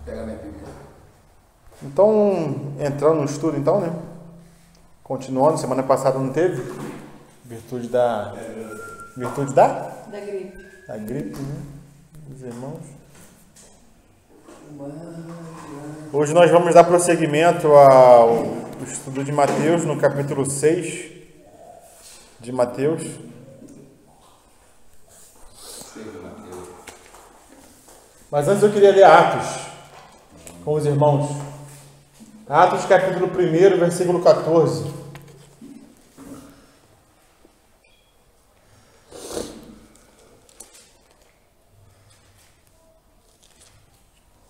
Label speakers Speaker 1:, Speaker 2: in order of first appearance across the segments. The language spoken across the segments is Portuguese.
Speaker 1: Pega minha Bíblia.
Speaker 2: Então, entrando no estudo, então, né? Continuando, semana passada não teve? Virtude da... Virtude da?
Speaker 3: Da gripe.
Speaker 2: Da gripe, né? Os irmãos. Hoje nós vamos dar prosseguimento ao estudo de Mateus, no capítulo 6 de Mateus. Mas antes eu queria ler Atos com os irmãos. Atos capítulo 1, versículo 14.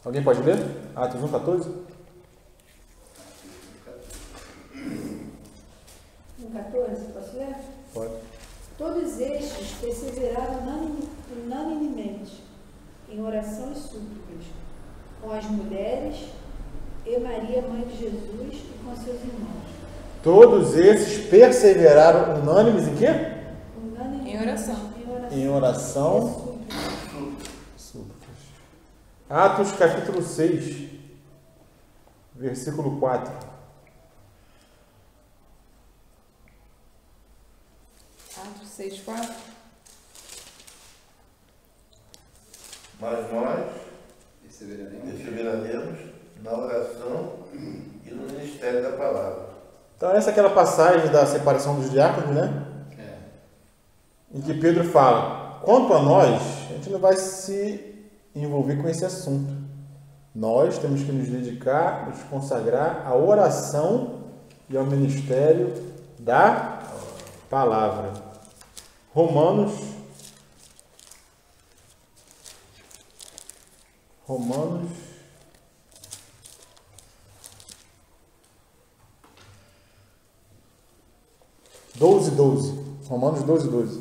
Speaker 2: Alguém pode ler? Atos 1, 14?
Speaker 3: No 14, posso ler?
Speaker 2: Pode.
Speaker 3: Todos estes perseveraram unanimemente em oração e súplicas, com as mulheres e Maria, mãe de Jesus, e com seus irmãos.
Speaker 2: Todos esses perseveraram unânimes em quê?
Speaker 3: Unânimes
Speaker 4: Em oração.
Speaker 2: Em oração. Súplicas. Atos capítulo 6, versículo 4.
Speaker 4: Atos 6, 4.
Speaker 5: Mas nós
Speaker 1: Perseveraremos.
Speaker 5: perseveraremos na oração e no ministério da palavra.
Speaker 2: Então essa é aquela passagem da separação dos diáconos, né? Em que Pedro fala, quanto a nós, a gente não vai se envolver com esse assunto. Nós temos que nos dedicar, nos consagrar à oração e ao ministério da palavra. Romanos 12:12. Romanos 12:12.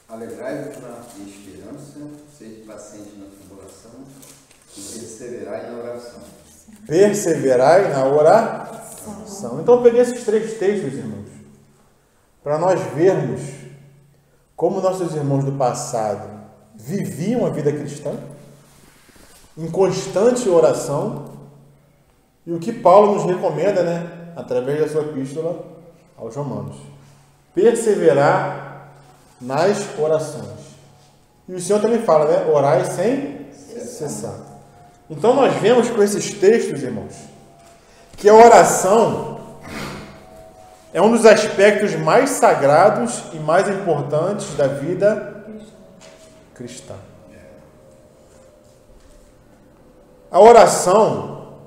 Speaker 1: Alegrai-vos na esperança, sede paciente na tribulação e perseverai na oração.
Speaker 2: Perseverai na oração. Então eu peguei esses 3 textos, irmãos, para nós vermos como nossos irmãos do passado viviam a vida cristã, em constante oração, e o que Paulo nos recomenda, né, através da sua epístola aos Romanos. Perseverar nas orações. E o Senhor também fala, né, orai sem cessar. Então nós vemos com esses textos, irmãos, que a oração é um dos aspectos mais sagrados e mais importantes da vida cristã. A oração,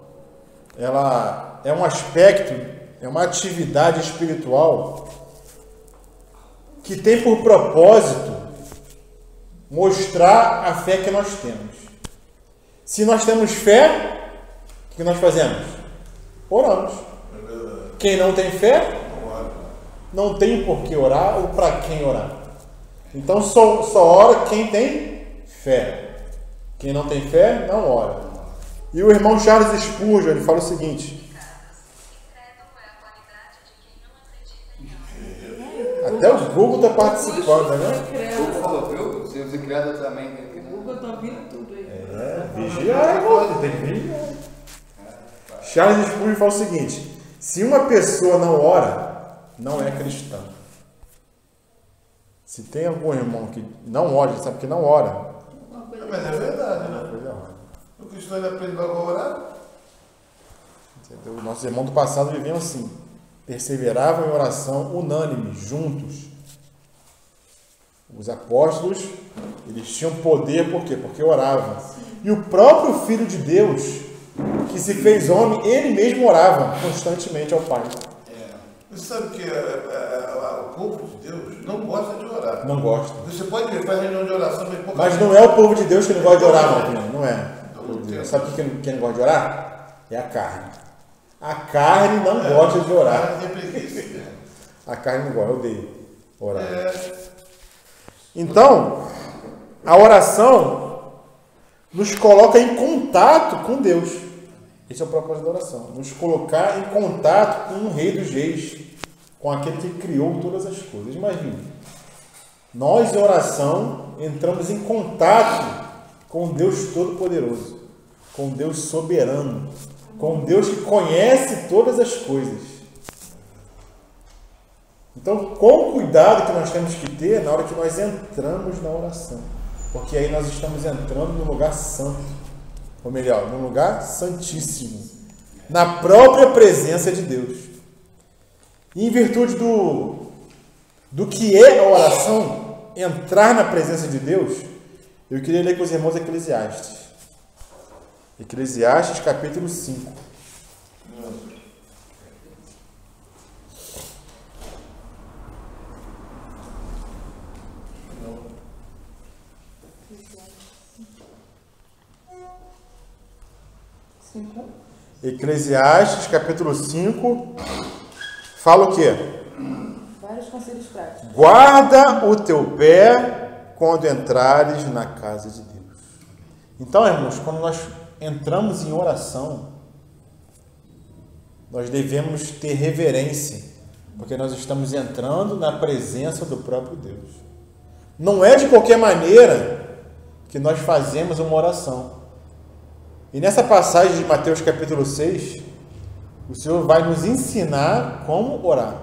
Speaker 2: ela é um aspecto, é uma atividade espiritual que tem por propósito mostrar a fé que nós temos. Se nós temos fé, o que nós fazemos? Oramos. Quem não tem fé, não tem por que orar ou para quem orar. Então só ora quem tem fé. Quem não tem fé, não ora. E o irmão Charles Spurgeon, ele fala o seguinte: até o Google está participando, né?
Speaker 1: O Google falou, viu? Você usa criado também.
Speaker 4: O Google tá ouvindo tudo aí.
Speaker 2: Vigiar, irmão, tem que vigiar. Charles Spurgeon fala o seguinte: se uma pessoa não ora, não é cristã. Se tem algum irmão que não ora, sabe que não ora,
Speaker 5: Mas é verdade, né?
Speaker 2: coisa errada.
Speaker 5: O cristão ele aprende logo a orar.
Speaker 2: Entendeu? Nossos irmãos do passado viviam assim, perseveravam em oração unânime, juntos. Os apóstolos, eles tinham poder, por quê? Porque oravam. E o próprio Filho de Deus, que se fez homem, ele mesmo orava constantemente ao Pai.
Speaker 5: Você sabe que o povo de Deus não gosta de orar.
Speaker 2: Não gosta.
Speaker 5: Você pode ver, faz reunião de oração, mas pouca
Speaker 2: Mas
Speaker 5: gente-
Speaker 2: não é o povo de Deus que não gosta de orar, Malvino. Não é.
Speaker 5: Então,
Speaker 2: Sabe quem não gosta de orar? É a carne. A carne não gosta de orar.
Speaker 5: cara tem preguiça.
Speaker 2: A carne não gosta, eu odeio orar. Então, a oração nos coloca em contato com Deus. Esse é o propósito da oração. Nos colocar em contato com o Rei dos Reis, com aquele que criou todas as coisas. Imagine, Nós, em oração, entramos em contato com Deus Todo-Poderoso, com Deus soberano, com Deus que conhece todas as coisas. Então, qual o cuidado que nós temos que ter na hora que nós entramos na oração? Porque aí nós estamos entrando no lugar santo, ou melhor, no lugar santíssimo, na própria presença de Deus. E em virtude do que é a oração, entrar na presença de Deus, eu queria ler com os irmãos Eclesiastes. Eclesiastes, capítulo 5. Eclesiastes, capítulo 5, fala o quê?
Speaker 4: Vários conselhos práticos.
Speaker 2: Guarda o teu pé quando entrares na casa de Deus. Então, irmãos, quando nós entramos em oração, nós devemos ter reverência, porque nós estamos entrando na presença do próprio Deus. Não é de qualquer maneira que nós fazemos uma oração. E nessa passagem de Mateus capítulo 6, o Senhor vai nos ensinar como orar.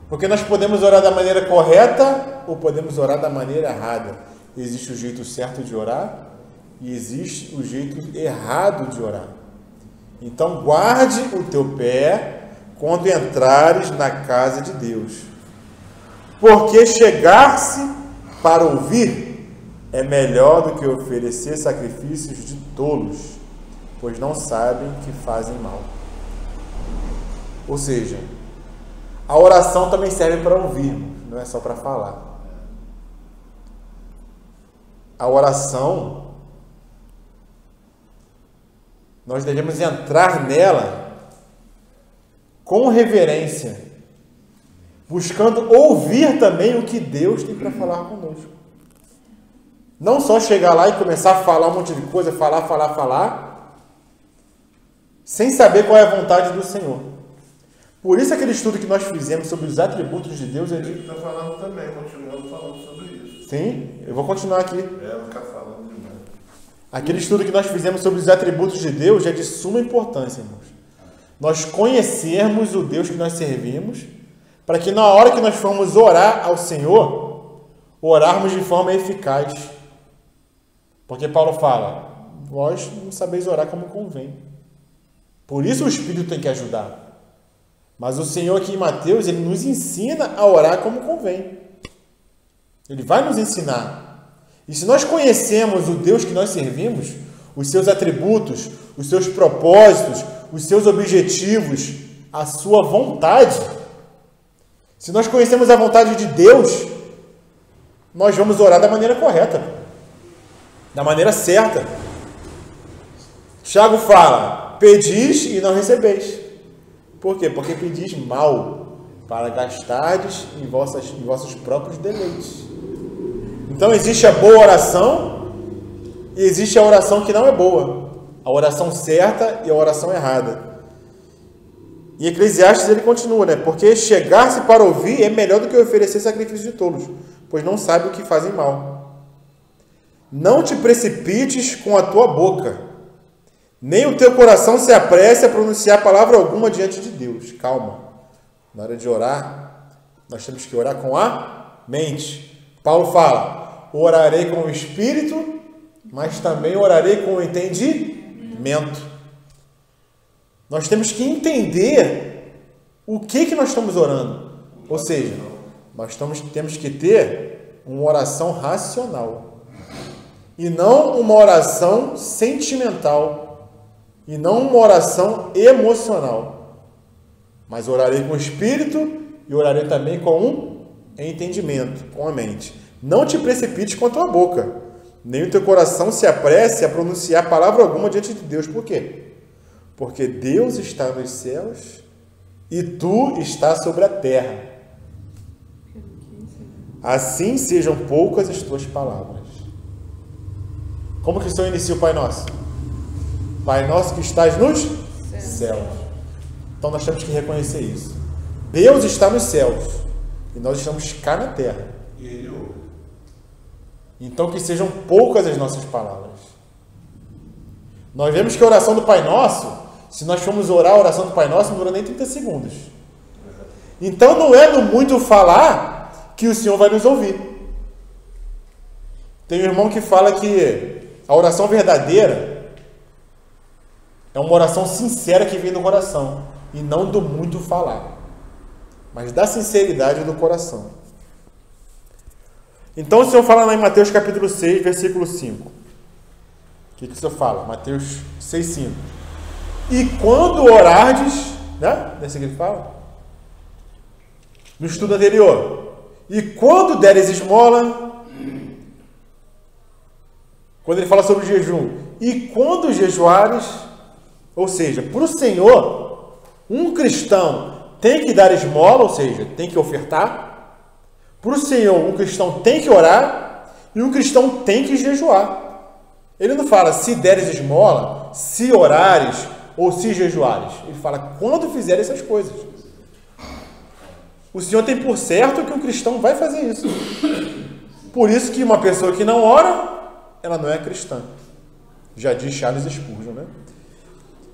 Speaker 2: Porque nós podemos orar da maneira correta ou podemos orar da maneira errada. Existe o jeito certo de orar e existe o jeito errado de orar. Então guarde o teu pé quando entrares na casa de Deus. Porque chegar-se para ouvir é melhor do que oferecer sacrifícios de tolos, pois não sabem que fazem mal. Ou seja, a oração também serve para ouvir, não é só para falar. A oração, nós devemos entrar nela com reverência, buscando ouvir também o que Deus tem para falar conosco. Não só chegar lá e começar a falar um monte de coisa, falar, sem saber qual é a vontade do Senhor. Por isso aquele estudo que nós fizemos sobre os atributos de Deus é de...
Speaker 5: Está falando também, continuando falando sobre isso.
Speaker 2: Sim, eu vou continuar aqui.
Speaker 5: Não ficar falando demais.
Speaker 2: Aquele estudo que nós fizemos sobre os atributos de Deus é de suma importância, irmãos. Nós conhecermos o Deus que nós servimos, para que na hora que nós formos orar ao Senhor, orarmos de forma eficaz. Porque Paulo fala, vós não sabeis orar como convém. Por isso o Espírito tem que ajudar. Mas o Senhor aqui em Mateus, ele nos ensina a orar como convém. Ele vai nos ensinar. E se nós conhecemos o Deus que nós servimos, os seus atributos, os seus propósitos, os seus objetivos, a sua vontade, se nós conhecemos a vontade de Deus, nós vamos orar da maneira correta, da maneira certa. Tiago fala, pedis e não recebeis. Por quê? Porque pedis mal, para gastardes em vossos próprios deleites. Então existe a boa oração e existe a oração que não é boa. A oração certa e a oração errada. E Eclesiastes ele continua, né? Porque chegar-se para ouvir é melhor do que oferecer sacrifício de tolos, pois não sabe o que fazem mal. Não te precipites com a tua boca, nem o teu coração se apresse a pronunciar palavra alguma diante de Deus. Calma. Na hora de orar, nós temos que orar com a mente. Paulo fala, orarei com o espírito, mas também orarei com o entendimento. Nós temos que entender o que nós estamos orando. Ou seja, nós temos que ter uma oração racional. E não uma oração sentimental. E não uma oração emocional. Mas orarei com o espírito e orarei também com um entendimento, com a mente. Não te precipites com a tua boca, nem o teu coração se apresse a pronunciar palavra alguma diante de Deus. Por quê? Porque Deus está nos céus e tu estás sobre a terra. Assim sejam poucas as tuas palavras. Como que o Senhor inicia o Pai Nosso? Pai Nosso que estás nos céus. Então nós temos que reconhecer isso. Deus está nos céus e nós estamos cá na terra.
Speaker 5: E ele ouve.
Speaker 2: Então que sejam poucas as nossas palavras. Nós vemos que a oração do Pai Nosso, se nós formos orar a oração do Pai Nosso, não dura nem 30 segundos. Então não é no muito falar que o Senhor vai nos ouvir. Tem um irmão que fala que a oração verdadeira é uma oração sincera que vem do coração e não do muito falar, mas da sinceridade do coração. Então o Senhor fala lá em Mateus capítulo 6, versículo 5. O que o Senhor fala? Mateus 6, 5. E quando orardes, né? Desse que ele fala? No estudo anterior. E quando deres esmola, quando ele fala sobre o jejum, e quando jejuares, ou seja, para o Senhor, um cristão tem que dar esmola, ou seja, tem que ofertar. Para o Senhor, um cristão tem que orar e um cristão tem que jejuar. Ele não fala se deres esmola, se orares ou se jejuares. Ele fala quando fizer essas coisas. O Senhor tem por certo que um cristão vai fazer isso. Por isso que uma pessoa que não ora, ela não é cristã. Já diz Charles Spurgeon, né?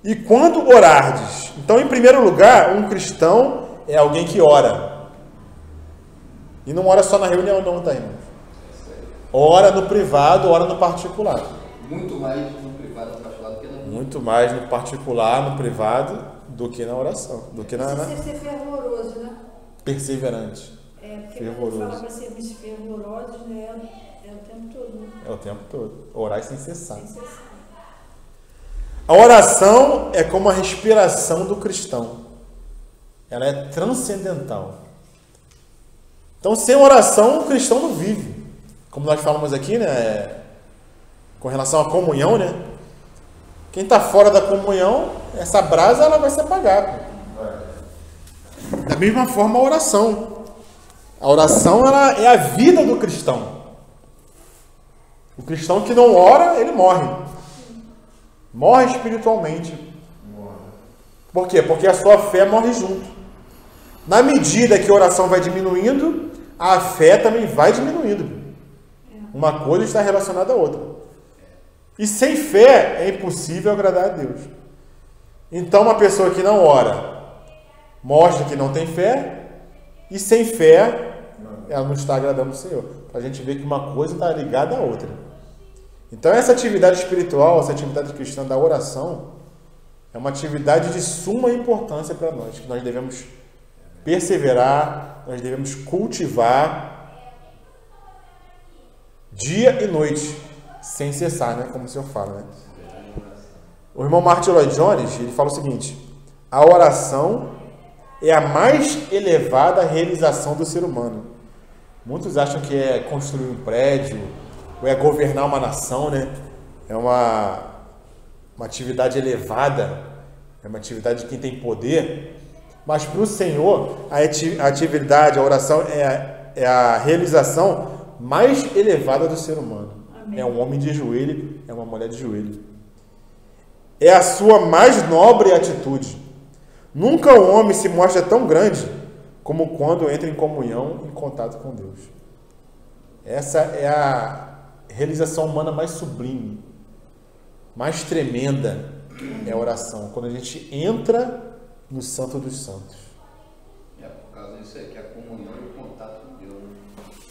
Speaker 2: E quando orardes? Então, em primeiro lugar, um cristão é alguém que ora. E não ora só na reunião, não, tá, irmãos? Ora no privado, ora no particular.
Speaker 1: Muito mais no privado, no particular do que na reunião.
Speaker 2: Muito mais no particular, no privado, do que na oração. Do que na
Speaker 3: Precisa ser fervoroso, né?
Speaker 2: perseverante.
Speaker 3: Porque
Speaker 2: Fervoroso.
Speaker 3: quando fala para sermos fervorosos, né? É o tempo todo, né?
Speaker 2: É o tempo todo. Orar sem cessar.
Speaker 3: Sem cessar.
Speaker 2: A oração é como a respiração do cristão. Ela é transcendental. Então, sem oração, o cristão não vive. Como nós falamos aqui, né? Com relação à comunhão, né? Quem está fora da comunhão, essa brasa ela vai se apagar. Da mesma forma, a oração. A oração ela é a vida do cristão. O cristão que não ora, ele morre. Morre espiritualmente. Por quê? Porque a sua fé morre junto. Na medida que a oração vai diminuindo, a fé também vai diminuindo. Uma coisa está relacionada à outra. E sem fé é impossível agradar a Deus. Então, uma pessoa que não ora mostra que não tem fé, e sem fé ela não está agradando o Senhor. Para a gente ver que uma coisa está ligada à outra. Então, essa atividade espiritual, essa atividade cristã da oração, é uma atividade de suma importância para nós, que nós devemos perseverar, nós devemos cultivar dia e noite, sem cessar, né? Como o Senhor fala, né? O irmão Martin Lloyd Jones, ele fala o seguinte: a oração é a mais elevada realização do ser humano. Muitos acham que é construir um prédio, ou é governar uma nação, né? É uma atividade elevada, é uma atividade de quem tem poder. Mas para o Senhor, a atividade, a oração é a realização mais elevada do ser humano. Amém. É um homem de joelho, é uma mulher de joelho. É a sua mais nobre atitude. Nunca um homem se mostra tão grande como quando entra em comunhão, em contato com Deus. Essa é a realização humana mais sublime, mais tremenda, é a oração. Quando a gente entra no Santo dos Santos.
Speaker 1: É por causa disso aí, que a comunhão e o contato com Deus.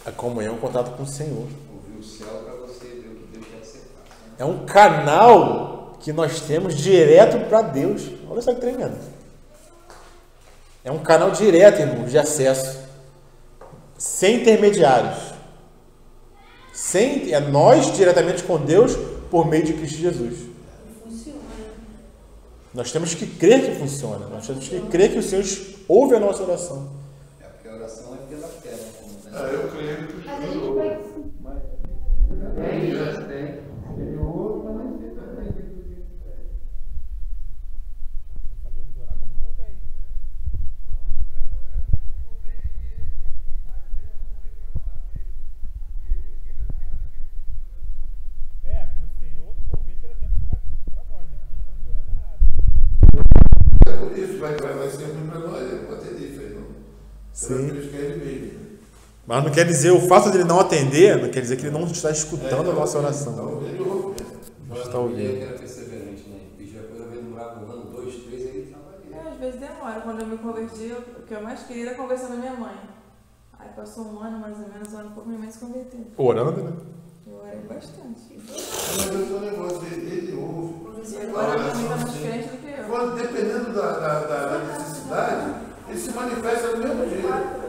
Speaker 2: A comunhão e o contato com o Senhor.
Speaker 1: Ouvir o céu para você ver o que Deus quer que você faça.
Speaker 2: É um canal que nós temos direto para Deus. Olha só que tremendo. É um canal direto, irmãos, de acesso. Sem intermediários. É nós diretamente com Deus por meio de Cristo Jesus. Nós temos que crer que funciona. Nós temos que crer que o Senhor ouve a nossa oração.
Speaker 1: É porque a oração é pela fé.
Speaker 5: Eu creio que
Speaker 3: Mas a gente vai...
Speaker 1: Tem.
Speaker 5: isso vai sempre para nós, pode ter diferente. Será que Deus quer ele mesmo.
Speaker 2: Mas não quer dizer, o fato de ele não atender, não quer dizer que ele não está escutando a nossa oração.
Speaker 5: Ele ouve.
Speaker 2: Está ouvindo.
Speaker 1: Ele era perseverante, né? Pedia coisa, às vezes demorava 1 ano, 2, 3, ele trabalhava.
Speaker 4: Às vezes demora. Quando eu me converti, o que eu mais queria era conversar com a minha mãe. Aí passou 1 ano, mais ou menos, 1 ano e pouco, minha mãe se converteu.
Speaker 2: Orando, né?
Speaker 4: Eu orei bastante.
Speaker 5: Mas eu sou um negócio, ele ouve.
Speaker 4: E agora minha mãe está mais crente do que eu.
Speaker 5: Quando, dependendo da necessidade, ele se manifesta do mesmo jeito.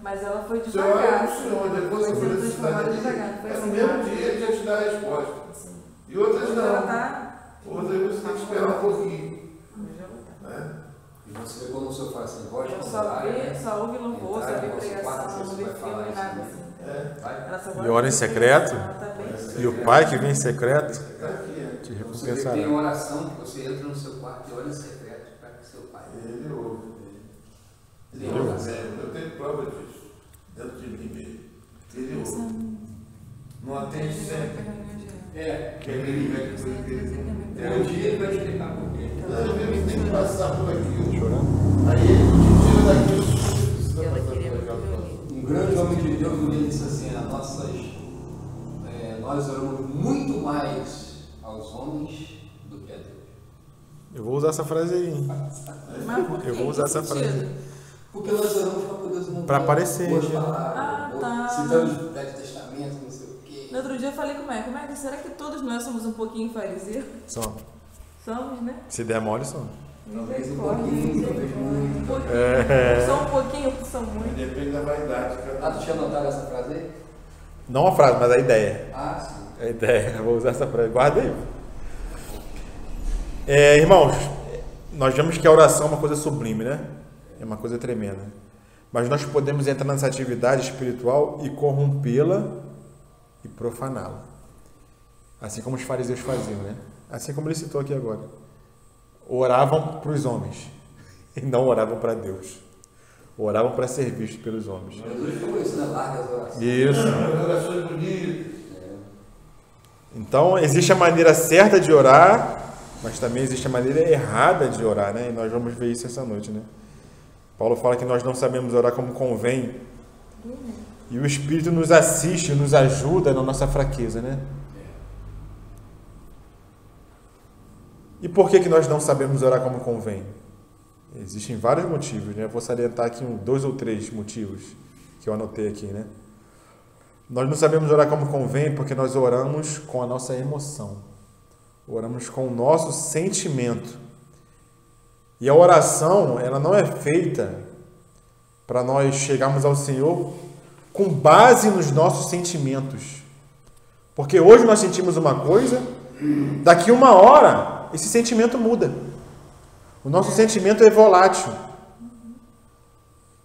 Speaker 4: Mas ela foi
Speaker 5: Você olha
Speaker 4: devagar.
Speaker 5: para o Senhor, depois da necessidade dele, é no mesmo dia ele já te dá a resposta. E outras não. Outras você tem que esperar um pouquinho. Né?
Speaker 1: E você vê quando o senhor fala assim, voz
Speaker 4: Eu
Speaker 1: contrária,
Speaker 4: só ouve louvor, só ouve pregação, não vê
Speaker 1: vai falar
Speaker 4: filme,
Speaker 1: isso,
Speaker 4: nada
Speaker 1: né?
Speaker 4: assim. Ela só
Speaker 2: E ora em secreto?
Speaker 4: ela tá bem.
Speaker 2: E o Pai que vem em secreto
Speaker 5: Está aqui,
Speaker 2: te
Speaker 1: Você vê que
Speaker 2: recompensará.
Speaker 1: tem oração que você entra no seu quarto e olha em secreto para que seu pai.
Speaker 5: ele ouve.
Speaker 1: Ele
Speaker 5: Ele
Speaker 1: ouve.
Speaker 5: ouve. Eu tenho prova disso. Dentro de mim mesmo. Ele ouve. Não atende sempre.
Speaker 1: É,
Speaker 5: Que ele vai dizer.
Speaker 1: um dia ele vai explicar por quê.
Speaker 5: Às vezes tem que passar por aquilo.
Speaker 2: Chorando?
Speaker 5: Aí ele te tira daquilo que você está passando por aquilo.
Speaker 1: Um grande homem de Deus um dia disse assim, nós oramos muito mais aos homens do que a Deus.
Speaker 2: Eu vou usar essa frase aí, hein?
Speaker 4: Mas por quê?
Speaker 2: Eu vou usar
Speaker 4: Que
Speaker 2: essa frase.
Speaker 4: sentido?
Speaker 1: Porque nós oramos para poder usar
Speaker 2: Pra aparecer,
Speaker 1: boas
Speaker 2: né?
Speaker 1: palavras,
Speaker 4: tá.
Speaker 1: citando o Velho Testamento, não sei o quê.
Speaker 4: No outro dia eu falei com o Maicon, será que todos nós somos um pouquinho fariseus?
Speaker 2: Só.
Speaker 4: Somos, né?
Speaker 2: Se der mole, só.
Speaker 1: Talvez um
Speaker 4: Misericórdia,
Speaker 1: pouquinho, talvez muito.
Speaker 4: Um pouquinho.
Speaker 2: É.
Speaker 4: Só um pouquinho, são muito.
Speaker 5: Depende da vaidade.
Speaker 1: Ah, tu tinha anotado essa frase aí?
Speaker 2: Não a frase, mas a ideia.
Speaker 1: Ah, sim.
Speaker 2: A ideia. Eu vou usar essa frase. Guarda aí. Irmãos, nós vemos que a oração é uma coisa sublime, né? É uma coisa tremenda. Mas nós podemos entrar nessa atividade espiritual e corrompê-la e profaná-la. Assim como os fariseus faziam, né? Assim como ele citou aqui agora. Oravam para os homens e não oravam para Deus. Oravam para ser vistos pelos homens.
Speaker 1: Jesus falou isso, né? Larga as orações.
Speaker 2: Isso.
Speaker 5: Orações bonitas.
Speaker 2: Então, existe a maneira certa de orar, mas também existe a maneira errada de orar, né? E nós vamos ver isso essa noite, né? Paulo fala que nós não sabemos orar como convém. E o Espírito nos assiste, nos ajuda na nossa fraqueza, né? E por que nós não sabemos orar como convém? Existem vários motivos, né? Eu vou salientar aqui 2 ou 3 motivos que eu anotei aqui, né? Nós não sabemos orar como convém porque nós oramos com a nossa emoção. Oramos com o nosso sentimento. E a oração, ela não é feita para nós chegarmos ao Senhor com base nos nossos sentimentos. Porque hoje nós sentimos uma coisa, daqui 1 hora esse sentimento muda. O nosso sentimento é volátil.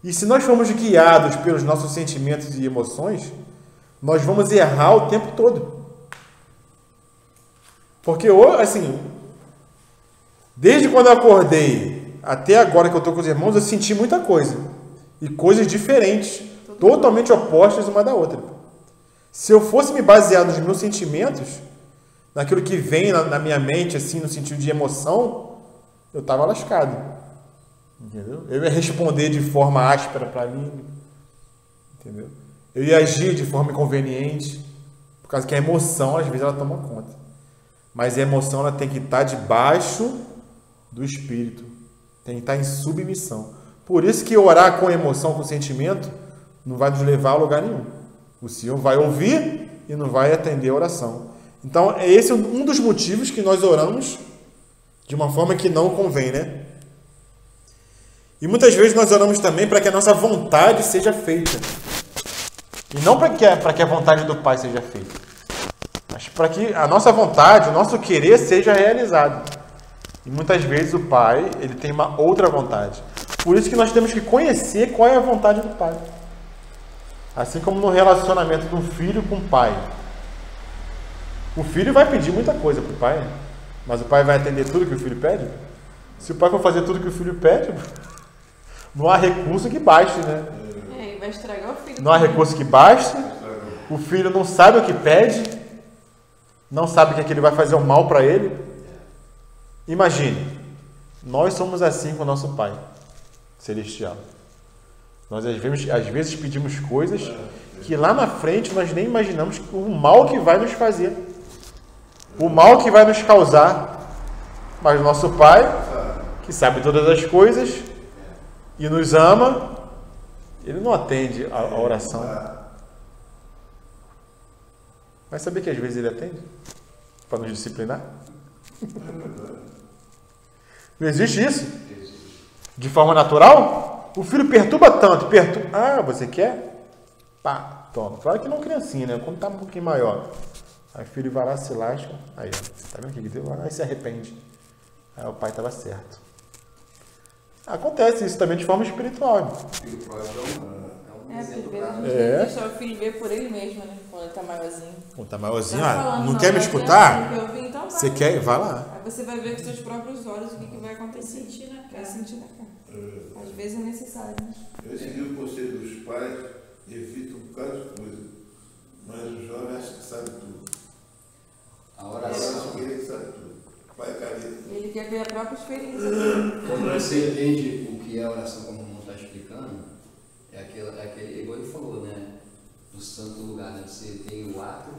Speaker 2: E se nós formos guiados pelos nossos sentimentos e emoções, nós vamos errar o tempo todo. Porque, assim, desde quando eu acordei até agora que eu estou com os irmãos, eu senti muita coisa. E coisas diferentes, totalmente opostas uma da outra. Se eu fosse me basear nos meus sentimentos, naquilo que vem na minha mente, assim, no sentido de emoção, eu estava lascado. Entendeu? Eu ia responder de forma áspera para mim. Entendeu? Eu ia agir de forma inconveniente. Por causa que a emoção, às vezes, ela toma conta. Mas a emoção, ela tem que estar debaixo do Espírito. Tem que estar em submissão. Por isso que orar com emoção, com sentimento, não vai nos levar a lugar nenhum. O Senhor vai ouvir e não vai atender a oração. Então, esse é um dos motivos que nós oramos de uma forma que não convém, né? E muitas vezes nós oramos também para que a nossa vontade seja feita. E não para que a vontade do Pai seja feita. Mas para que a nossa vontade, o nosso querer seja realizado. E muitas vezes o Pai, ele tem uma outra vontade. Por isso que nós temos que conhecer qual é a vontade do Pai. Assim como no relacionamento de um filho com o pai. O filho vai pedir muita coisa para o pai, mas o pai vai atender tudo que o filho pede? Se o pai for fazer tudo que o filho pede, não há recurso que baste, né?
Speaker 4: E vai estragar o filho.
Speaker 2: Não há recurso que baste, o filho não sabe o que pede, não sabe que ele vai fazer o mal para ele. Imagine, nós somos assim com o nosso Pai Celestial. Nós às vezes pedimos coisas que lá na frente nós nem imaginamos o mal que vai nos fazer. O mal que vai nos causar. Mas o nosso Pai, que sabe todas as coisas e nos ama, Ele não atende a oração. Mas saber que às vezes Ele atende? Para nos disciplinar? Não existe isso? De forma natural? O filho perturba tanto, você quer? Pá, toma. Claro que não criancinha, né? Quando tá um pouquinho maior. Aí o filho vai lá, se lasca. Aí, ó, tá vendo o que deu? Aí se arrepende. Aí o pai estava certo. Acontece isso também de forma espiritual.
Speaker 1: O filho pródigo é um exemplo
Speaker 4: porque
Speaker 1: claro.
Speaker 4: a gente tem que deixar o filho ver por ele mesmo, né? Quando ele tá maiorzinho.
Speaker 2: Quando tá maiorzinho,
Speaker 4: Falando,
Speaker 2: não quer me escutar?
Speaker 4: Então
Speaker 2: Você quer? Vai lá.
Speaker 4: Aí você vai ver com seus próprios olhos o que vai acontecer. Vai sentir na cara. Às vezes é necessário, né?
Speaker 5: Eu segui o conselho dos pais, evito um bocado de coisa. Mas o jovem acha que sabe tudo.
Speaker 1: A oração.
Speaker 5: Ele sabe tudo. Pai carinho.
Speaker 4: Ele quer ver a própria experiência.
Speaker 1: Quando você entende o que é a oração, como o irmão está explicando, é aquele, igual ele falou, né? Do santo lugar, né? Você tem o átrio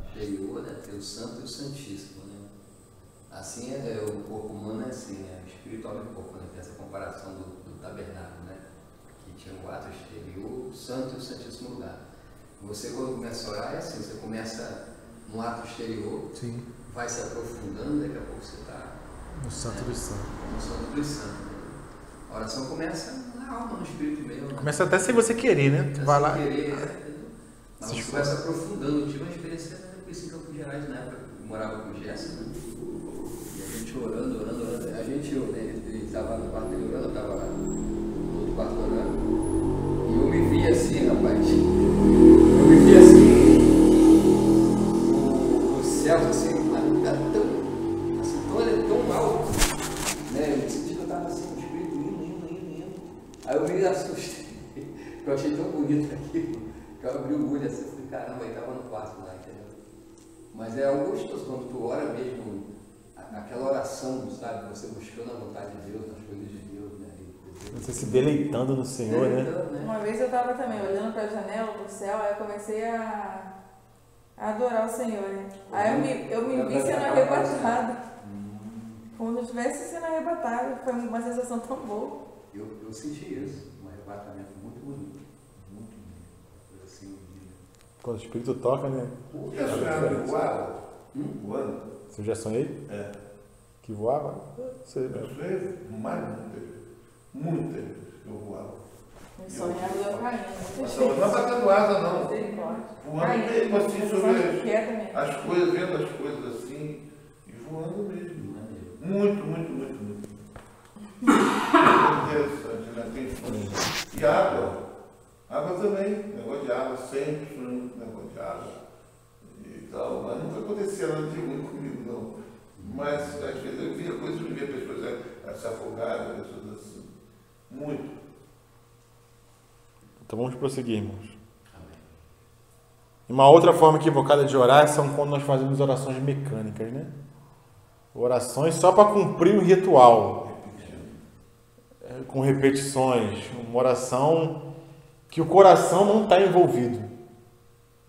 Speaker 1: exterior, né? Tem o santo e o santíssimo, né? Assim o corpo humano é assim, né? O espiritual do corpo, né? Tem essa comparação do tabernáculo, né? Que tinha o átrio exterior, o santo e o santíssimo lugar. Você, quando começa a orar, é assim, você começa no ato exterior,
Speaker 2: Sim.
Speaker 1: vai se aprofundando, daqui a pouco você está
Speaker 2: No santo dos santos.
Speaker 1: no santo dos santos. A oração começa na alma, no espírito mesmo. Né?
Speaker 2: Começa até sem você querer, né? Tu vai lá.
Speaker 1: Mas você vai se aprofundando. Eu tive uma experiência com isso em Campos Gerais, na época que eu morava com o Gerson, né? E a gente orando. A gente, ele estava no quarto dele orando, eu estava lá no outro quarto orando. E eu me vi assim, rapaz. Eu me vi assim, o céu, assim, tão alto, né? Eu senti que eu estava assim, o espírito indo. Aí eu me assustei, eu achei tão bonito aquilo, que eu abri o olho assim, eu falei, caramba, ele estava no quarto lá, entendeu? Mas é algo gostoso, quando tu ora mesmo, aquela oração, sabe? Você buscando a vontade de Deus, nas coisas de Deus, né?
Speaker 2: Você se deleitando no Senhor, né?
Speaker 4: Uma vez eu estava também olhando para a janela do céu, aí eu comecei a adorar o Senhor, né? Aí eu me vi sendo arrebatada. Como se eu estivesse sendo arrebatada. Foi uma sensação tão boa.
Speaker 1: Eu senti isso, um arrebatamento muito bonito. Muito bonito. Coisa assim,
Speaker 2: Quando o Espírito toca, né?
Speaker 5: Já sonharam que voava? Voando?
Speaker 2: Você já sonhei?
Speaker 5: É.
Speaker 2: Que voava? Você...
Speaker 5: Eu sonhei mais muitas vezes que eu voava.
Speaker 4: Me sonhava eu caindo.
Speaker 5: Não batendo asa, não.
Speaker 4: Misericórdia.
Speaker 5: Voando mesmo assim sobre
Speaker 4: Quieta,
Speaker 5: as coisas, vendo as coisas assim e voando mesmo. Muito. Interessante, né? Tem e água. Água também. Negócio de água, sempre negócio de água e tal. Mas nunca acontecia nada de ruim comigo, não. Mas às vezes eu via coisas, eu via pessoas se afogarem, pessoas assim. Muito.
Speaker 2: Então vamos prosseguir, irmãos. Uma outra forma equivocada de orar são quando nós fazemos orações mecânicas, né? Orações só para cumprir um ritual, com repetições, uma oração que o coração não está envolvido,